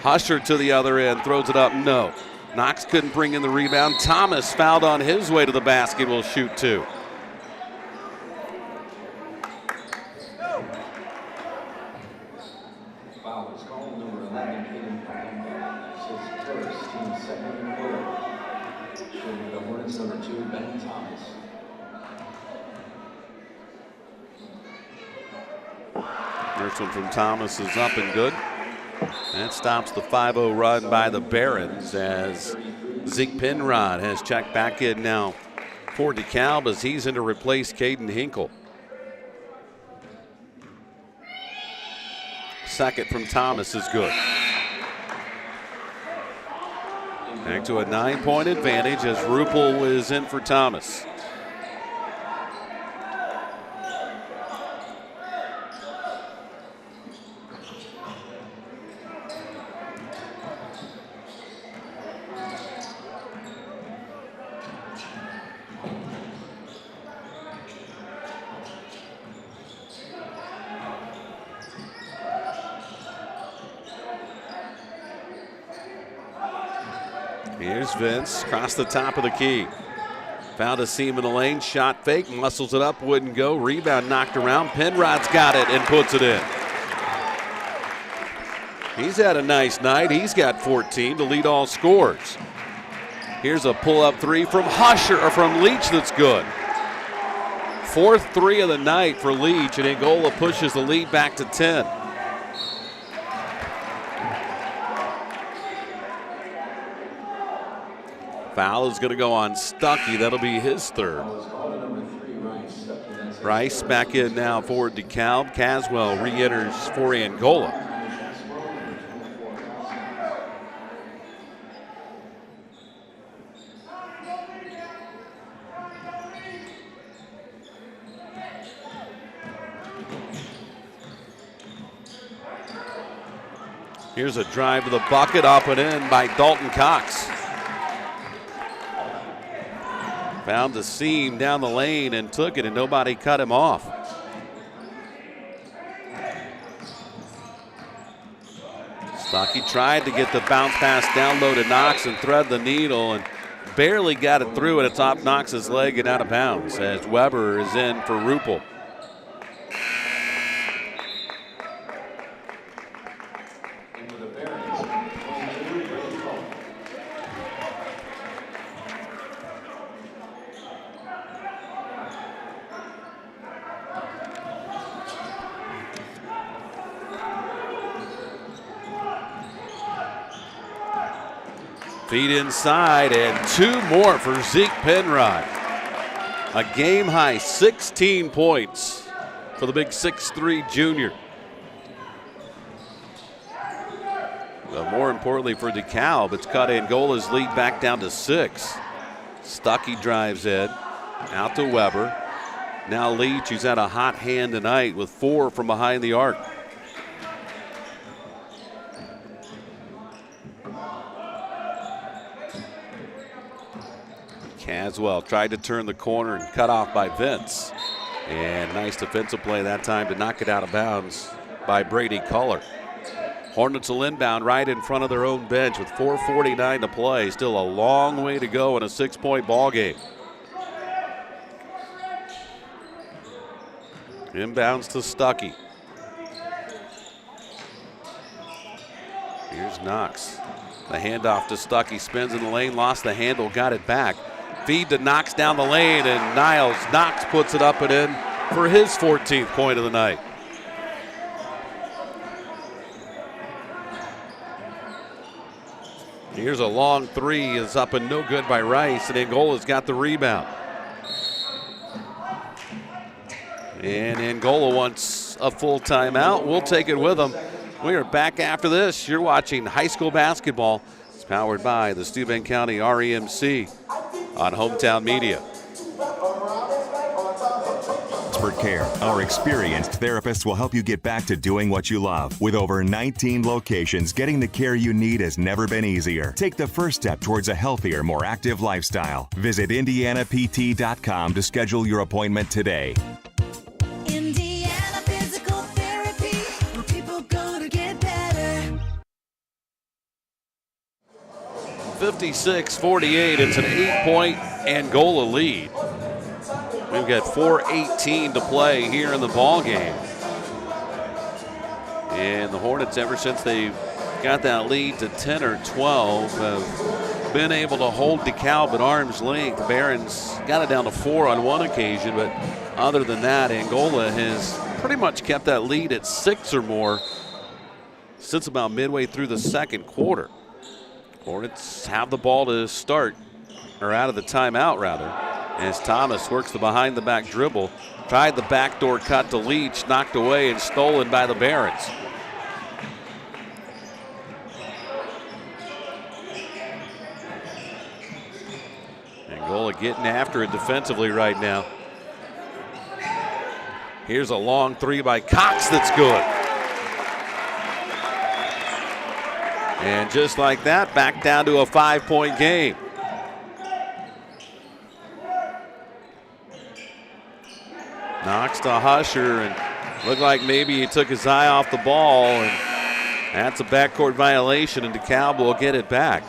Husher to the other end, throws it up, no. Knox couldn't bring in the rebound. Thomas fouled on his way to the basket, will shoot 2. first, team second and goal. Shooting the Hornets number 2, Ben Thomas. First one from Thomas is up and good. That stops the 5-0 run by the Barons as Zeke Penrod has checked back in now for DeKalb as he's in to replace Caden Hinkle. Second from Thomas is good. Back to a 9-point advantage as Rupel is in for Thomas. Here's Vince, across the top of the key. Found a seam in the lane, shot fake, muscles it up, wouldn't go. Rebound knocked around. Penrod's got it and puts it in. He's had a nice night. He's got 14 to lead all scores. Here's a pull-up three from Leach that's good. Fourth three of the night for Leach, and Angola pushes the lead back to 10. Foul is going to go on Stuckey. That'll be his third. Rice back in now for DeKalb. Caswell re-enters for Angola. Here's a drive to the bucket, up and in by Dalton Cox. Found the seam down the lane and took it, and nobody cut him off. Stuckey tried to get the bounce pass down low to Knox and thread the needle and barely got it through, and it's off Knox's leg and out of bounds as Weber is in for Rupel. Feet inside and two more for Zeke Penrod. A game high 16 points for the big 6'3" junior. But more importantly for DeKalb, it's cut Angola's lead back down to 6. Stuckey drives in, out to Weber. Now Leach, who's had a hot hand tonight with 4 from behind the arc. Caswell tried to turn the corner and cut off by Vince. And nice defensive play that time to knock it out of bounds by Brady Culler. Hornets will inbound right in front of their own bench with 4:49 to play. Still a long way to go in a 6-point ball game. Inbounds to Stuckey. Here's Knox. The handoff to Stuckey, spins in the lane, lost the handle, got it back. Feed to Knox down the lane, and Niles Knox puts it up and in for his 14th point of the night. Here's a long three, is up and no good by Rice, and Angola's got the rebound. And Angola wants a full timeout. We'll take it with them. We are back after this. You're watching high school basketball. It's powered by the Steuben County REMC on Hometown Media. Expert Care. Our experienced therapists will help you get back to doing what you love. With over 19 locations, getting the care you need has never been easier. Take the first step towards a healthier, more active lifestyle. Visit IndianaPT.com to schedule your appointment today. Indiana Physical Therapy, where people go to get better. 56-48. It's an 8-point Angola lead. We've got 4:18 to play here in the ball game. And the Hornets, ever since they got that lead to 10 or 12, have been able to hold DeKalb at arm's length. Barron's got it down to 4 on one occasion, but other than that, Angola has pretty much kept that lead at 6 or more since about midway through the second quarter. Hornets have the ball to start, or out of the timeout rather, as Thomas works the behind the back dribble, tried the backdoor cut to Leach, knocked away and stolen by the Barons. Angola getting after it defensively right now. Here's a long three by Cox that's good. And just like that, back down to a 5-point game. Knocks to Husher, and looked like maybe he took his eye off the ball, and that's a backcourt violation, and DeKalb will get it back.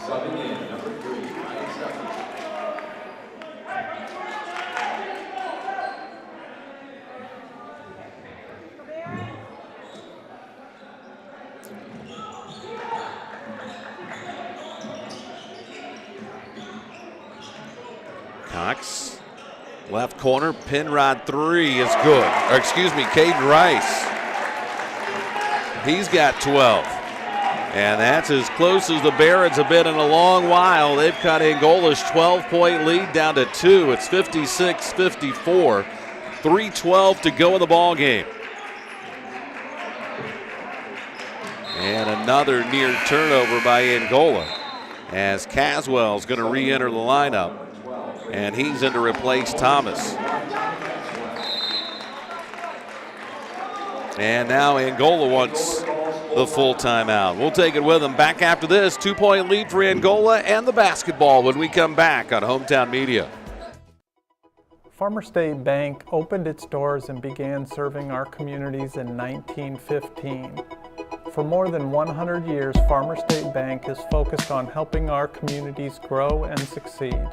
Cox, left corner, Penrod three is good. Or excuse me, Caden Rice. He's got 12. And that's as close as the Barons have been in a long while. They've cut Angola's 12-point lead down to 2. It's 56-54. 3:12 to go in the ball game. And another near turnover by Angola, as Caswell's going to re-enter the lineup. And he's in to replace Thomas. And now Angola wants the full timeout. We'll take it with them. Back after this, 2-point lead for Angola and the basketball when we come back on Hometown Media. Farmer State Bank opened its doors and began serving our communities in 1915. For more than 100 years, Farmer State Bank is focused on helping our communities grow and succeed.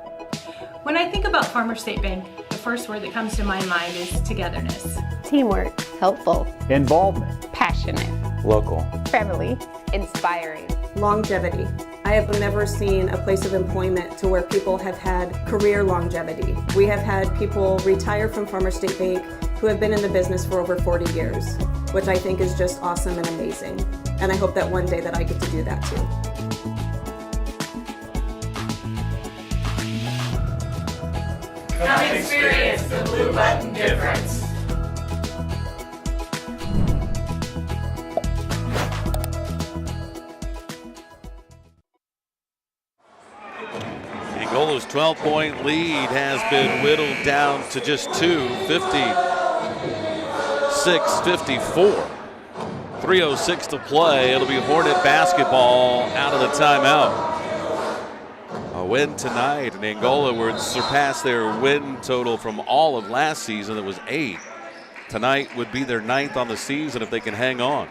When I think about Farmer State Bank, the first word that comes to my mind is togetherness. Teamwork. Helpful. Involvement. Passionate. Local. Family. Inspiring. Longevity. I have never seen a place of employment to where people have had career longevity. We have had people retire from Farmer State Bank who have been in the business for over 40 years, which I think is just awesome and amazing. And I hope that one day that I get to do that too. Come experience the blue button difference. Angola's 12-point lead has been whittled down to just 2, 56-54. 3:06 to play. It'll be Hornet basketball out of the timeout. A win tonight, and Angola would surpass their win total from all of last season. That was 8. Tonight would be their 9th on the season if they can hang on.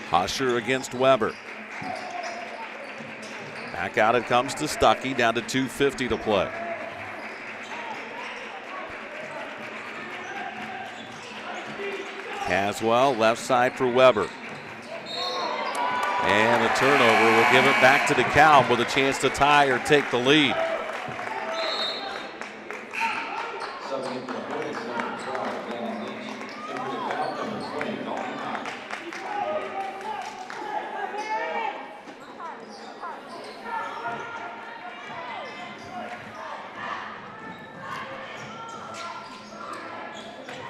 Husher against Weber. Back out it comes to Stuckey, down to 2:50 to play. Caswell, left side for Weber. And the turnover will give it back to DeKalb with a chance to tie or take the lead.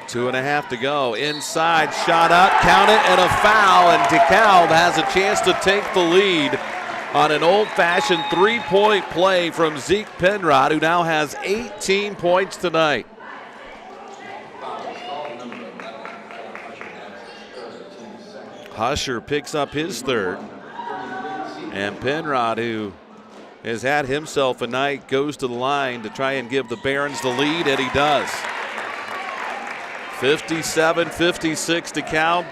Two and a half to go. Inside, shot up, count it, and a foul. And DeKalb has a chance to take the lead on an old-fashioned three-point play from Zeke Penrod, who now has 18 points tonight. Husher picks up his third. And Penrod, who has had himself a night, goes to the line to try and give the Barons the lead, and he does. 57-56 DeKalb.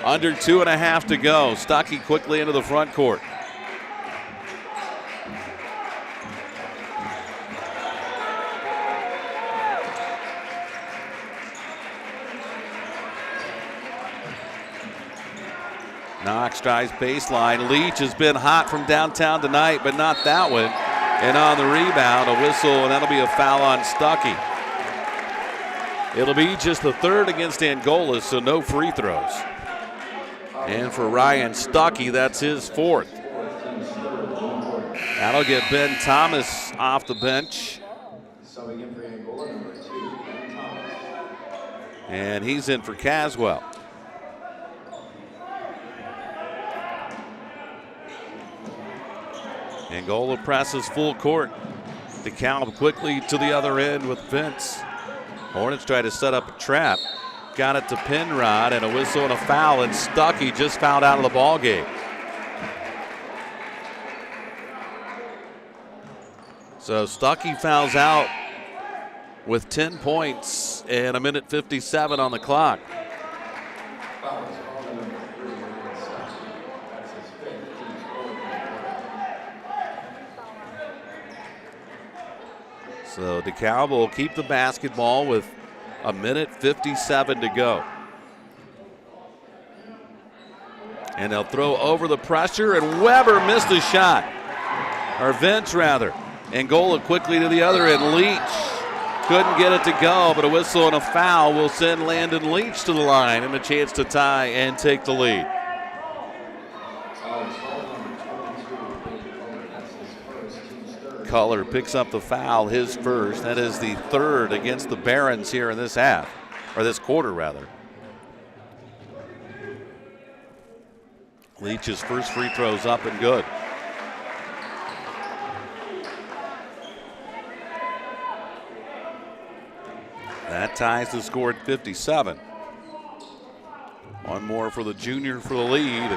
Under 2.5 to go. Stuckey quickly into the front court. Knox drives baseline. Leach has been hot from downtown tonight, but not that one. And on the rebound, a whistle, and that'll be a foul on Stuckey. It'll be just the third against Angola, so no free throws. And for Ryan Stuckey, that's his fourth. That'll get Ben Thomas off the bench. And he's in for Caswell. Angola presses full court. DeKalb quickly to the other end with Vince. Hornets try to set up a trap. Got it to Penrod, and a whistle and a foul, and Stuckey just fouled out of the ball game. So Stuckey fouls out with 10 points and 1:57 on the clock. So DeKalb will keep the basketball with 1:57 to go. And they'll throw over the pressure, and Weber missed a shot. Or Vince, rather. Angola quickly to the other end. Leach couldn't get it to go, but a whistle and a foul will send Landon Leach to the line and a chance to tie and take the lead. Culler picks up the foul, his first. That is the third against the Barons here in this half, or this quarter rather. Leach's first free throw's up and good. That ties the score at 57. One more for the junior for the lead.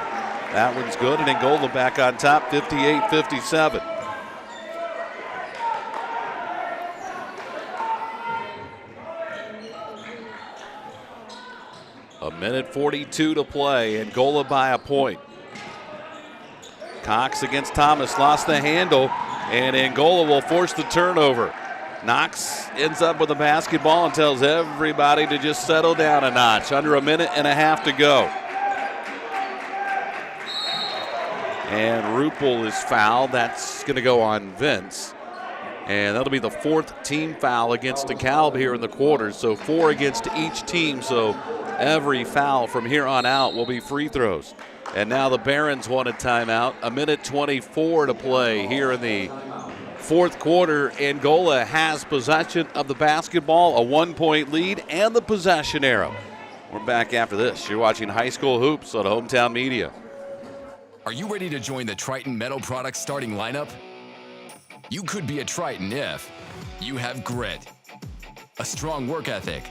That one's good, and Angola back on top, 58-57. A minute 42 to play. Angola by a point. Cox against Thomas, lost the handle, and Angola will force the turnover. Knox ends up with the basketball and tells everybody to just settle down a notch. Under a minute and a half to go. And Rupel is fouled. That's going to go on Vince. And that'll be the fourth team foul against DeKalb here in the quarter. So 4 against each team. So every foul from here on out will be free throws. And now the Barons want a timeout. A minute 24 to play here in the fourth quarter. Angola has possession of the basketball, a 1-point lead, and the possession arrow. We're back after this. You're watching High School Hoops on Hometown Media. Are you ready to join the Triton Metal Products starting lineup? You could be a Triton if you have grit, a strong work ethic,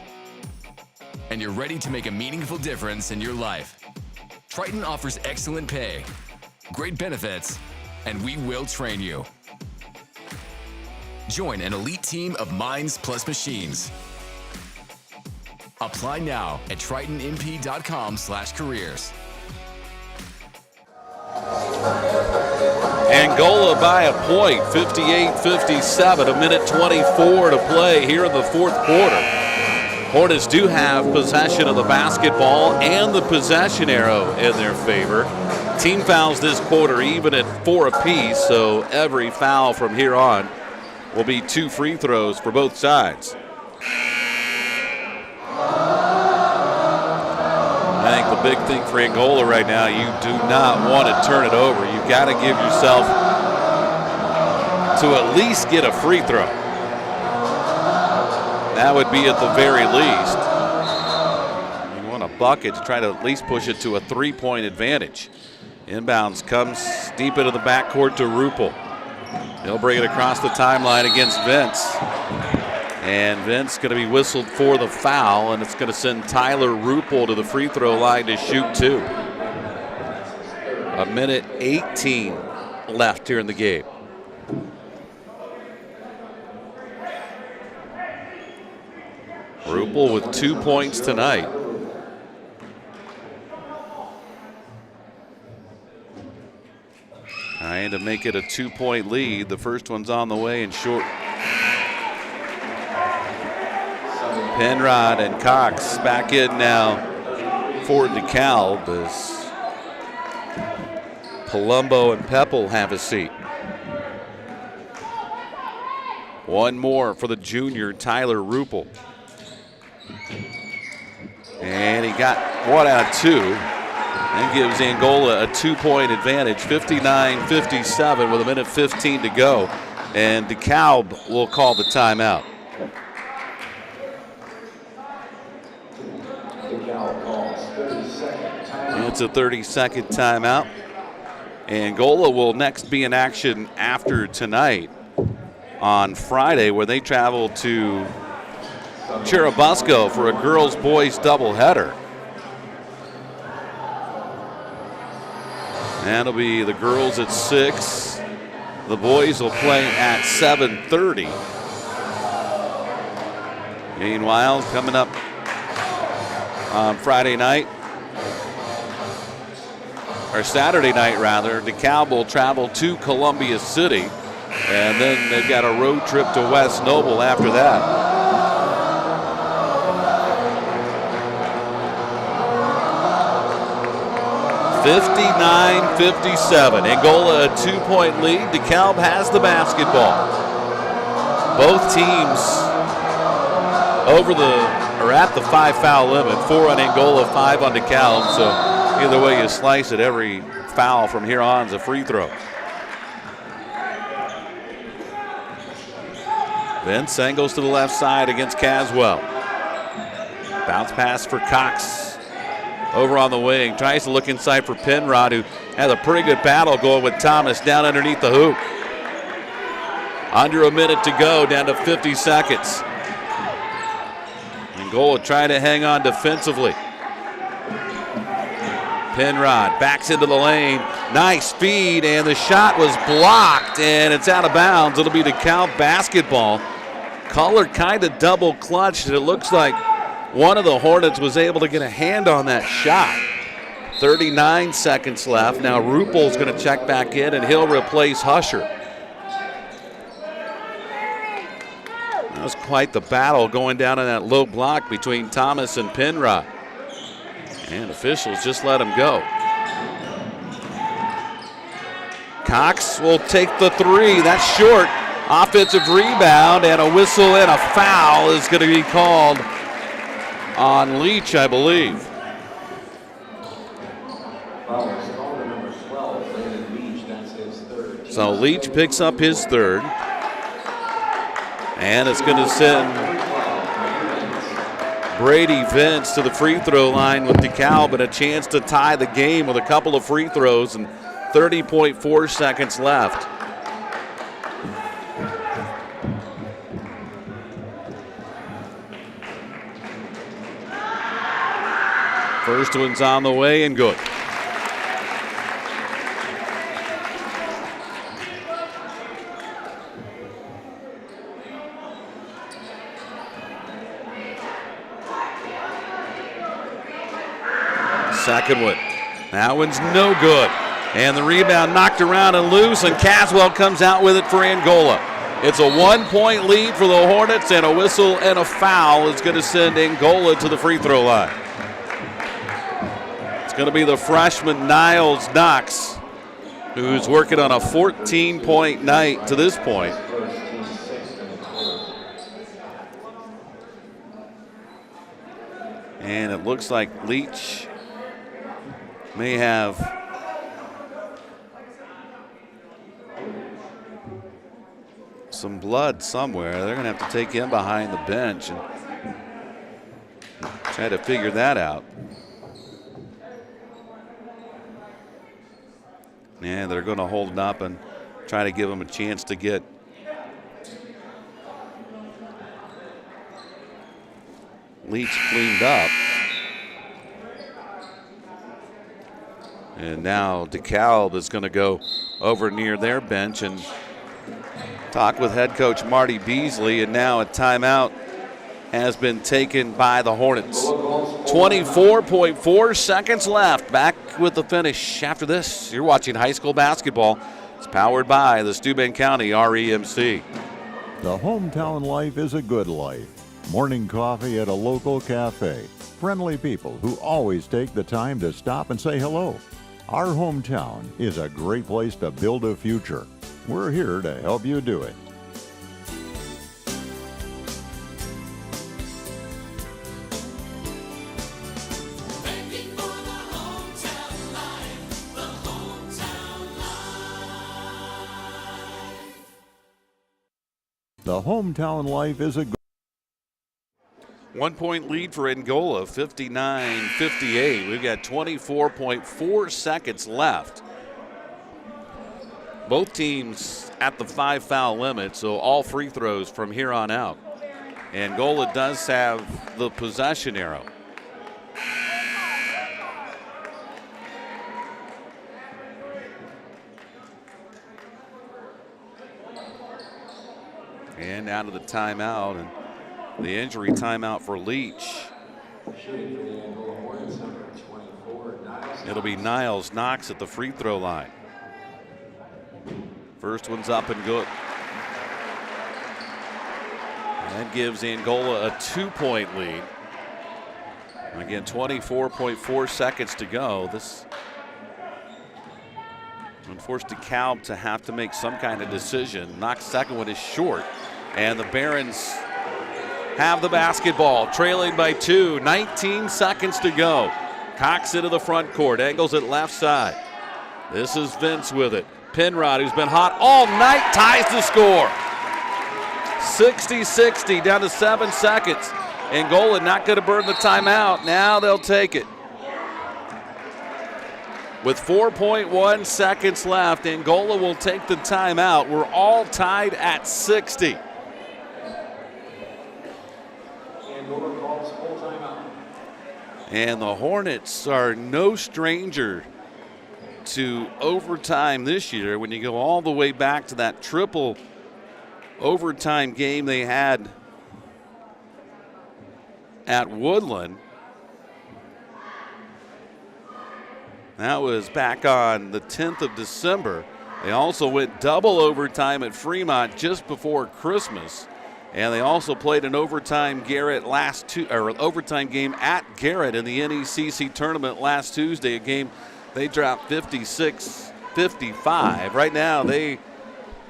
and you're ready to make a meaningful difference in your life. Triton offers excellent pay, great benefits, and we will train you. Join an elite team of minds plus machines. Apply now at tritonmp.com/careers. Angola by a point, 58-57, a minute 24 to play here in the fourth quarter. Hornets do have possession of the basketball and the possession arrow in their favor. Team fouls this quarter even at 4 apiece, so every foul from here on will be 2 free throws for both sides. I think the big thing for Angola right now, you do not want to turn it over. You've got to give yourself to at least get a free throw. That would be at the very least. You want a bucket to try to at least push it to a 3-point advantage. Inbounds comes deep into the backcourt to Rupel. He'll bring it across the timeline against Vince. And Vince going to be whistled for the foul, and it's going to send Tyler Rupel to the free throw line to shoot 2. A minute 18 left here in the game. Rupel with 2 points tonight. Trying to make it a 2-point lead. The first one's on the way and short. Penrod and Cox back in now for DeKalb as Palumbo and Pepple have a seat. One more for the junior, Tyler Ruppel. And he got 1 out of 2 and gives Angola a 2-point advantage, 59-57 with 1:15 to go. And DeKalb will call the timeout. It's a 30-second timeout. Angola will next be in action after tonight on Friday, where they travel to Churubusco for a girls-boys doubleheader. And it'll be the girls at 6. The boys will play at 7:30. Meanwhile, coming up on Friday night, or Saturday night rather, DeKalb will travel to Columbia City, and then they've got a road trip to West Noble after that. (59-57). Angola a 2-point lead. DeKalb has the basketball. Both teams at the 5-foul limit. 4 on Angola, 5 on DeKalb. So either way you slice it, every foul from here on is a free throw. Vince angles to the left side against Caswell. Bounce pass for Cox. Over on the wing, tries to look inside for Penrod, who had a pretty good battle going with Thomas down underneath the hoop. Under a minute to go, down to 50 seconds. Angola trying to hang on defensively. Penrod backs into the lane. Nice feed, and the shot was blocked, and it's out of bounds. It'll be DeKalb basketball. Color kind of double clutched, and it looks like one of the Hornets was able to get a hand on that shot. 39 seconds left. Now Ruppel's going to check back in, and he'll replace Husher. That was quite the battle going down in that low block between Thomas and Penrod. And officials just let him go. Cox will take the 3. That's short. Offensive rebound, and a whistle and a foul is going to be called on Leach, I believe. So Leach picks up his 3rd. And it's going to send Brady Vince to the free throw line with DeKalb, and a chance to tie the game with a couple of free throws and 30.4 seconds left. First one's on the way and good. Second one. That one's no good. And the rebound knocked around and loose, and Caswell comes out with it for Angola. It's a 1-point lead for the Hornets, and a whistle and a foul is going to send Angola to the free throw line. It's going to be the freshman Niles Knox, who's working on a 14-point night to this point. And it looks like Leach may have some blood somewhere. They're going to have to take him behind the bench and try to figure that out. And they're going to hold it up and try to give him a chance to get Leach cleaned up. And now DeKalb is going to go over near their bench and talk with head coach Marty Beasley. And now a timeout has been taken by the Hornets. 24.4 seconds left. Back with the finish after this. You're watching high school basketball. It's powered by the Steuben County REMC. The hometown life is a good life. Morning coffee at a local cafe. Friendly people who always take the time to stop and say hello. Our hometown is a great place to build a future. We're here to help you do it. The hometown life is a 1 point lead for Angola, 59-58. We've got 24.4 seconds left. Both teams at the 5 foul limit, so all free throws from here on out. Angola does have the possession arrow. And out of the timeout, and the injury timeout for Leach. It'll be Niles Knox at the free throw line. First one's up and good. That gives Angola a 2-point lead. Again, 24.4 seconds to go. This would force DeKalb to have to make some kind of decision. Knox's second one is short. And the Barons have the basketball, trailing by 2. 19 seconds to go. Cox into the front court, angles it left side. This is Vince with it. Penrod, who's been hot all night, ties the score. 60-60, down to 7 seconds. Angola not going to burn the timeout. Now they'll take it. With 4.1 seconds left, Angola will take the timeout. We're all tied at 60. And the Hornets are no stranger to overtime this year. When you go all the way back to that triple overtime game they had at Woodland, that was back on the 10th of December. They also went double overtime at Fremont just before Christmas. And they also played an overtime overtime game at Garrett in the NECC tournament last Tuesday, a game they dropped 56-55. Right now they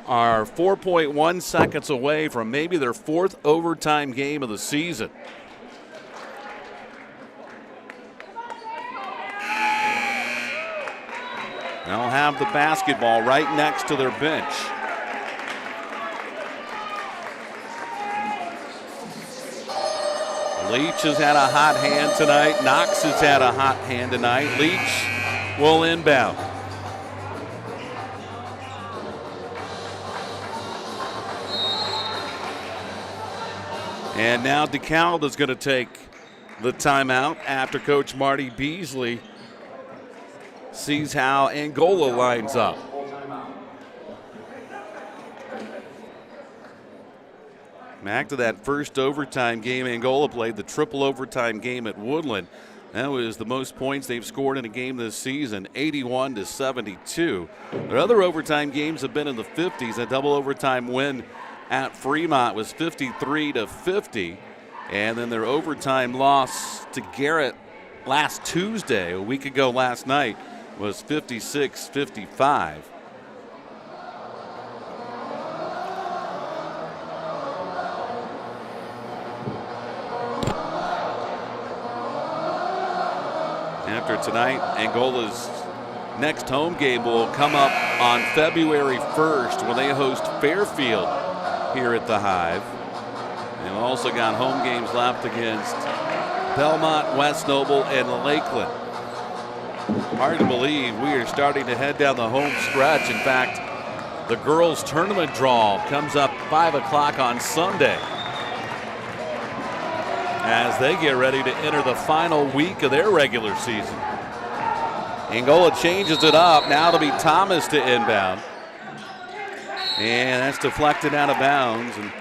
are 4.1 seconds away from maybe their 4th overtime game of the season. They'll have the basketball right next to their bench. Leach has had a hot hand tonight. Knox has had a hot hand tonight. Leach will inbound. And now DeKalb is going to take the timeout after Coach Marty Beasley sees how Angola lines up. Back to that first overtime game Angola played, the triple overtime game at Woodland. That was the most points they've scored in a game this season, 81-72. Their other overtime games have been in the 50s. A double overtime win at Fremont was 53-50. And then their overtime loss to Garrett last Tuesday, a week ago last night, was 56-55. After tonight, Angola's next home game will come up on February 1st when they host Fairfield here at the Hive. They've also got home games left against Belmont, West Noble, and Lakeland. Hard to believe we are starting to head down the home stretch. In fact, the girls' tournament draw comes up 5 o'clock on Sunday as they get ready to enter the final week of their regular season. Angola changes it up. Now it'll be Thomas to inbound. And that's deflected out of bounds. And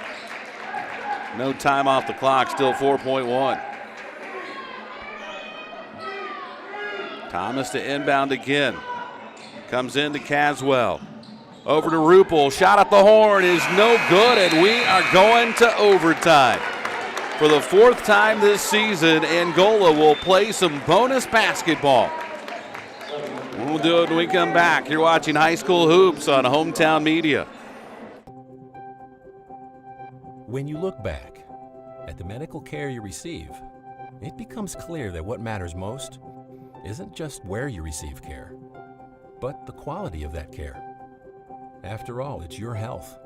no time off the clock, still 4.1. Thomas to inbound again. Comes into Caswell. Over to Rupel. Shot at the horn is no good, and we are going to overtime. For the 4th time this season, Angola will play some bonus basketball. We'll do it when we come back. You're watching High School Hoops on Hometown Media. When you look back at the medical care you receive, it becomes clear that what matters most isn't just where you receive care, but the quality of that care. After all, it's your health,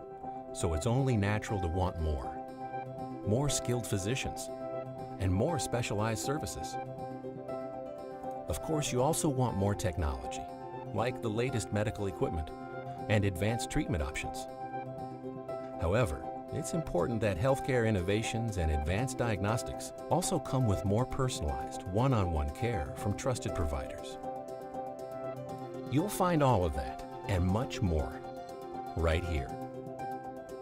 so it's only natural to want more. More skilled physicians and more specialized services. Of course, you also want more technology, like the latest medical equipment and advanced treatment options. However, it's important that healthcare innovations and advanced diagnostics also come with more personalized, one-on-one care from trusted providers. You'll find all of that and much more right here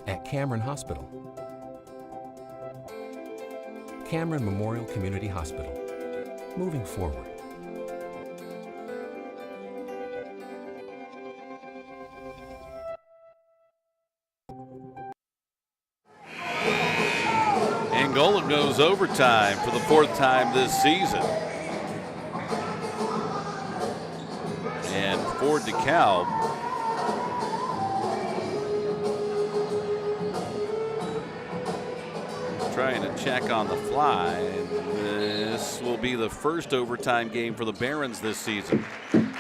at Cameron Hospital. Cameron Memorial Community Hospital, moving forward. Angola goes overtime for the 4th time this season. And for DeKalb, trying to check on the fly. This will be the first overtime game for the Barons this season.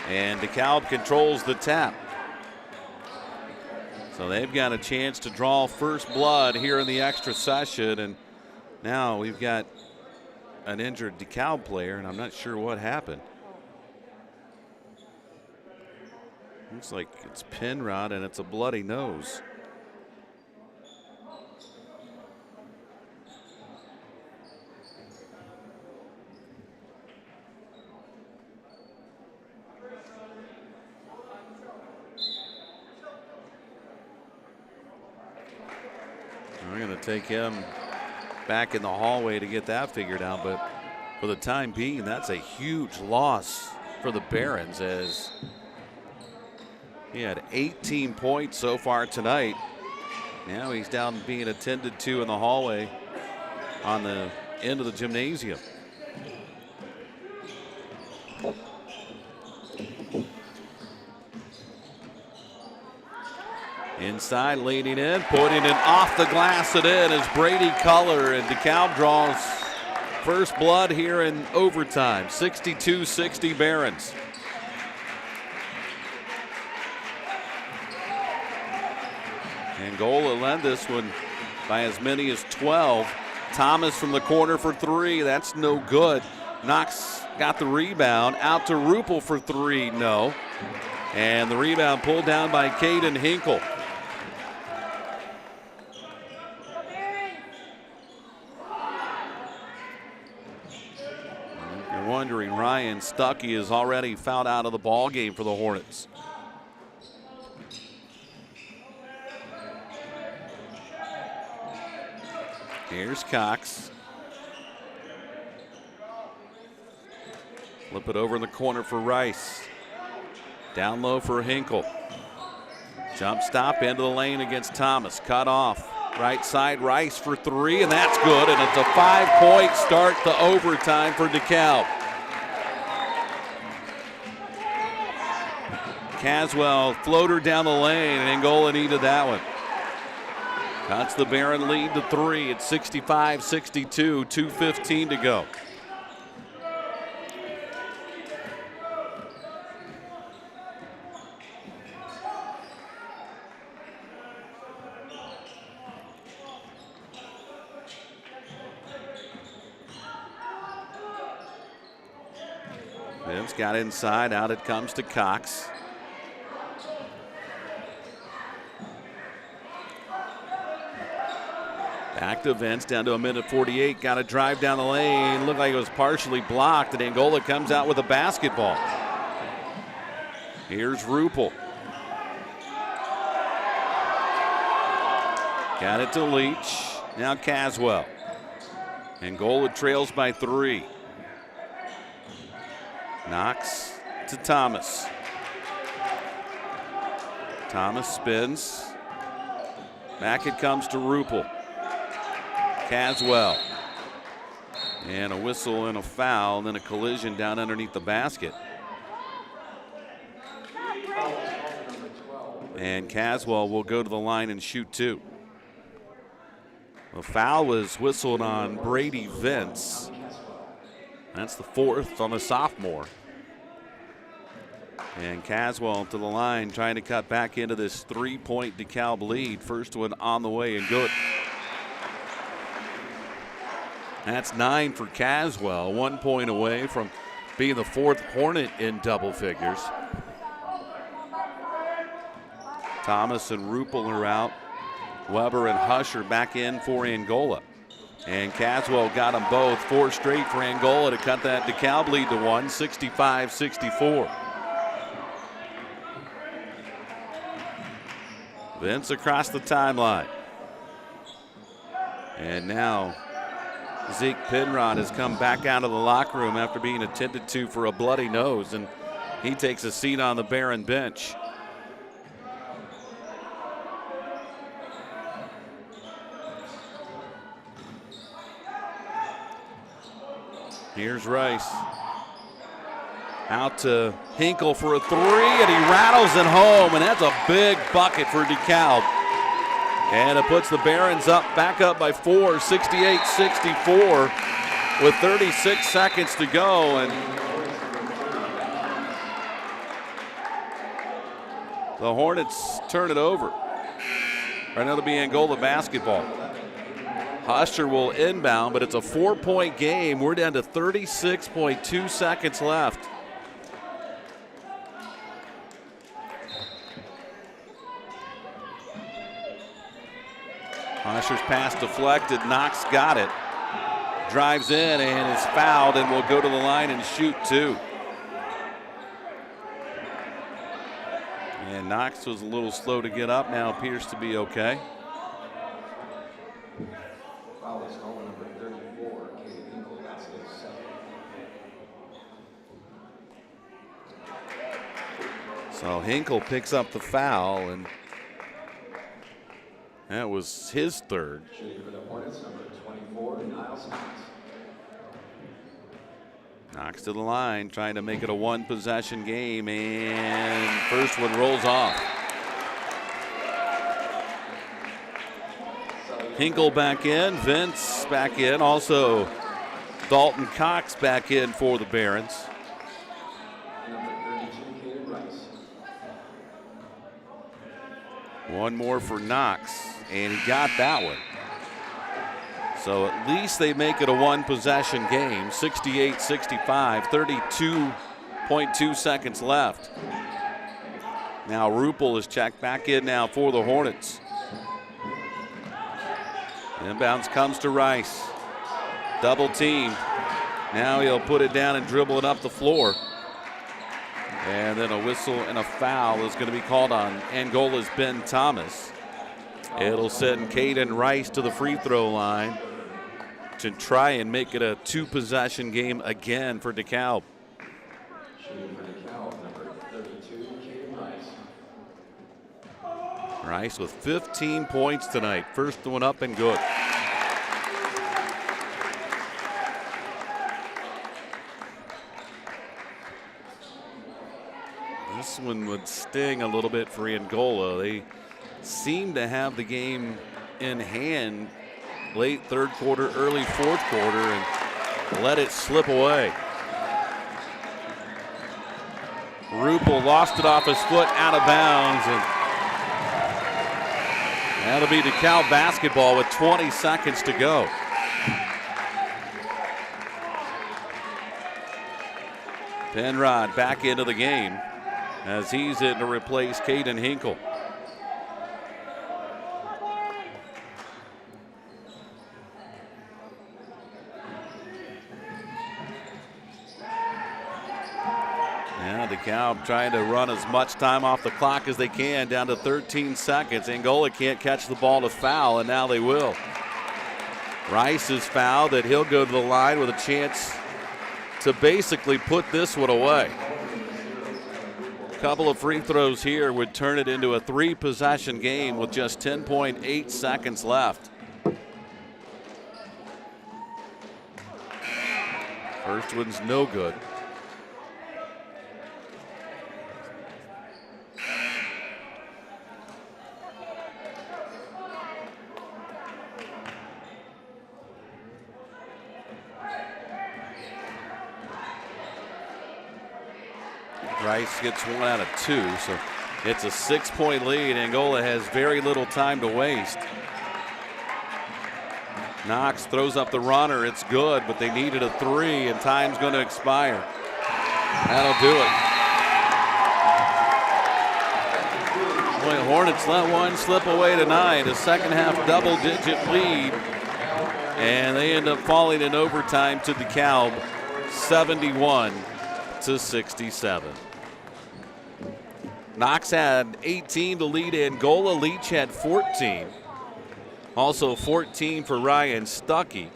And DeKalb controls the tap. So they've got a chance to draw first blood here in the extra session. And now we've got an injured DeKalb player, and I'm not sure what happened. Looks like it's Penrod, and it's a bloody nose. We're going to take him back in the hallway to get that figured out, but for the time being, that's a huge loss for the Barons, as he had 18 points so far tonight. Now he's down being attended to in the hallway on the end of the gymnasium. Inside, leaning in, putting it off the glass and in is Brady Culler, and DeKalb draws first blood here in overtime. 62-60 Barons. Angola led this one by as many as 12. Thomas from the corner for three. That's no good. Knox got the rebound. Out to Ruppel for three. No. And the rebound pulled down by Caden Hinkle. If you're wondering, Ryan Stuckey is already fouled out of the ball game for the Hornets. Here's Cox. Flip it over in the corner for Rice. Down low for Hinkle. Jump stop into the lane against Thomas. Cut off. Right side, Rice for three, and that's good. And it's a 5-point start to overtime for DeKalb. Caswell floater down the lane, and Angola needed that one. That's the Baron lead to three at 65-62, 2:15 to go. Vince got inside, out it comes to Cox. Back to Vince, down to a minute 48. Got to drive down the lane. Looked like it was partially blocked, and Angola comes out with a basketball. Here's Ruppel. Got it to Leach. Now Caswell. Angola trails by three. Knox to Thomas. Thomas spins. Back it comes to Ruppel. Caswell. And a whistle and a foul, and then a collision down underneath the basket. And Caswell will go to the line and shoot 2. The foul was whistled on Brady Vince. That's the 4th on the sophomore. And Caswell to the line, trying to cut back into this 3-point DeKalb lead. First one on the way and good. That's 9 for Caswell, 1 point away from being the 4th Hornet in double figures. Thomas and Ruppel are out. Weber and Hush are back in for Angola. And Caswell got them both. 4 straight for Angola to cut that DeKalb lead to 1, 65-64. Vince across the timeline. And now Zeke Penrod has come back out of the locker room after being attended to for a bloody nose, and he takes a seat on the Barron bench. Here's Rice. Out to Hinkle for a 3, and he rattles it home, and that's a big bucket for DeKalb. And it puts the Barons back up by 4, 68-64 with 36 seconds to go. And the Hornets turn it over. Right now it'll be Angola basketball. Husher will inbound, but it's a 4-point game. We're down to 36.2 seconds left. Husher's pass deflected. Knox got it. Drives in and is fouled and will go to the line and shoot 2. And Knox was a little slow to get up. Now appears to be okay. Foul is called number 34, Katie Hinkle. That's his second. So Hinkle picks up the foul, and that was his 3rd. Shooting for the Hornets, number 24, Niles Knox. Knox to the line, trying to make it a 1-possession game, and first one rolls off. Hinkle back in, Vince back in, also Dalton Cox back in for the Barons. One more for Knox, and he got that one. So at least they make it a 1-possession game, 68-65, 32.2 seconds left. Now Ruppel is checked back in now for the Hornets. Inbounds comes to Rice. Double teamed. Now he'll put it down and dribble it up the floor. And then a whistle and a foul is going to be called on Angola's Ben Thomas. It'll send Caden Rice to the free throw line to try and make it a 2-possession game again for DeKalb. Shooting for DeKalb, number 32, Caden Rice. Rice with 15 points tonight. First one up and good. This one would sting a little bit for Angola. They seem to have the game in hand late 3rd quarter, early 4th quarter, and let it slip away. Ruppel lost it off his foot, out of bounds, and that'll be DeKalb basketball with 20 seconds to go. Penrod back into the game as he's in to replace Caden Hinkle. DeKalb trying to run as much time off the clock as they can, down to 13 seconds. Angola can't catch the ball to foul, and now they will. Rice is fouled, that he'll go to the line with a chance to basically put this one away. A couple of free throws here would turn it into a 3-possession game with just 10.8 seconds left. First one's no good. Rice gets 1 out of 2, so it's a 6-point lead. Angola has very little time to waste. Knox throws up the runner. It's good, but they needed a 3, and time's going to expire. That'll do it. Boy, Hornets let one slip away tonight. A second half double-digit lead, and they end up falling in overtime to DeKalb, 71-67. Knox had 18 to lead Angola. Leach had 14. Also 14 for Ryan Stuckey.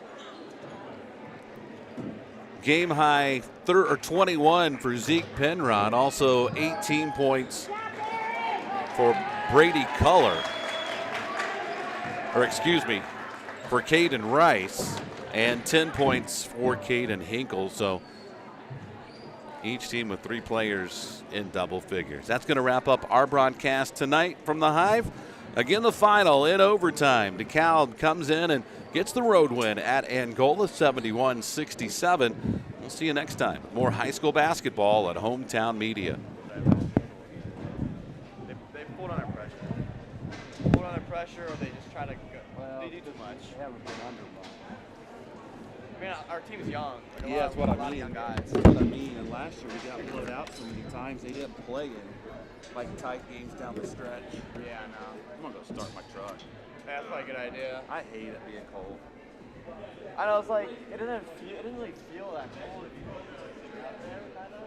Game high 21 for Zeke Penrod. Also 18 points for Brady Culler. Or excuse me, for Caden Rice. And 10 points for Caden Hinkle. So each team with 3 players in double figures. That's going to wrap up our broadcast tonight from the Hive. Again, the final in overtime. DeKalb comes in and gets the road win at Angola, 71-67. We'll see you next time. More high school basketball at Hometown Media. They pulled under pressure. Pulled under pressure, or they just try to go. Well, they do too much. They haven't been under much. I mean, our team's young. Like Yeah, that's what I mean. A lot of young guys. That's what I mean. And last year we got blowed out so many times. They didn't play in like tight games down the stretch. Yeah, I know. I'm gonna go start my truck. That's probably a good idea. I hate it being cold. I know, it's like, it didn't really feel that cold if you go out there, kind of.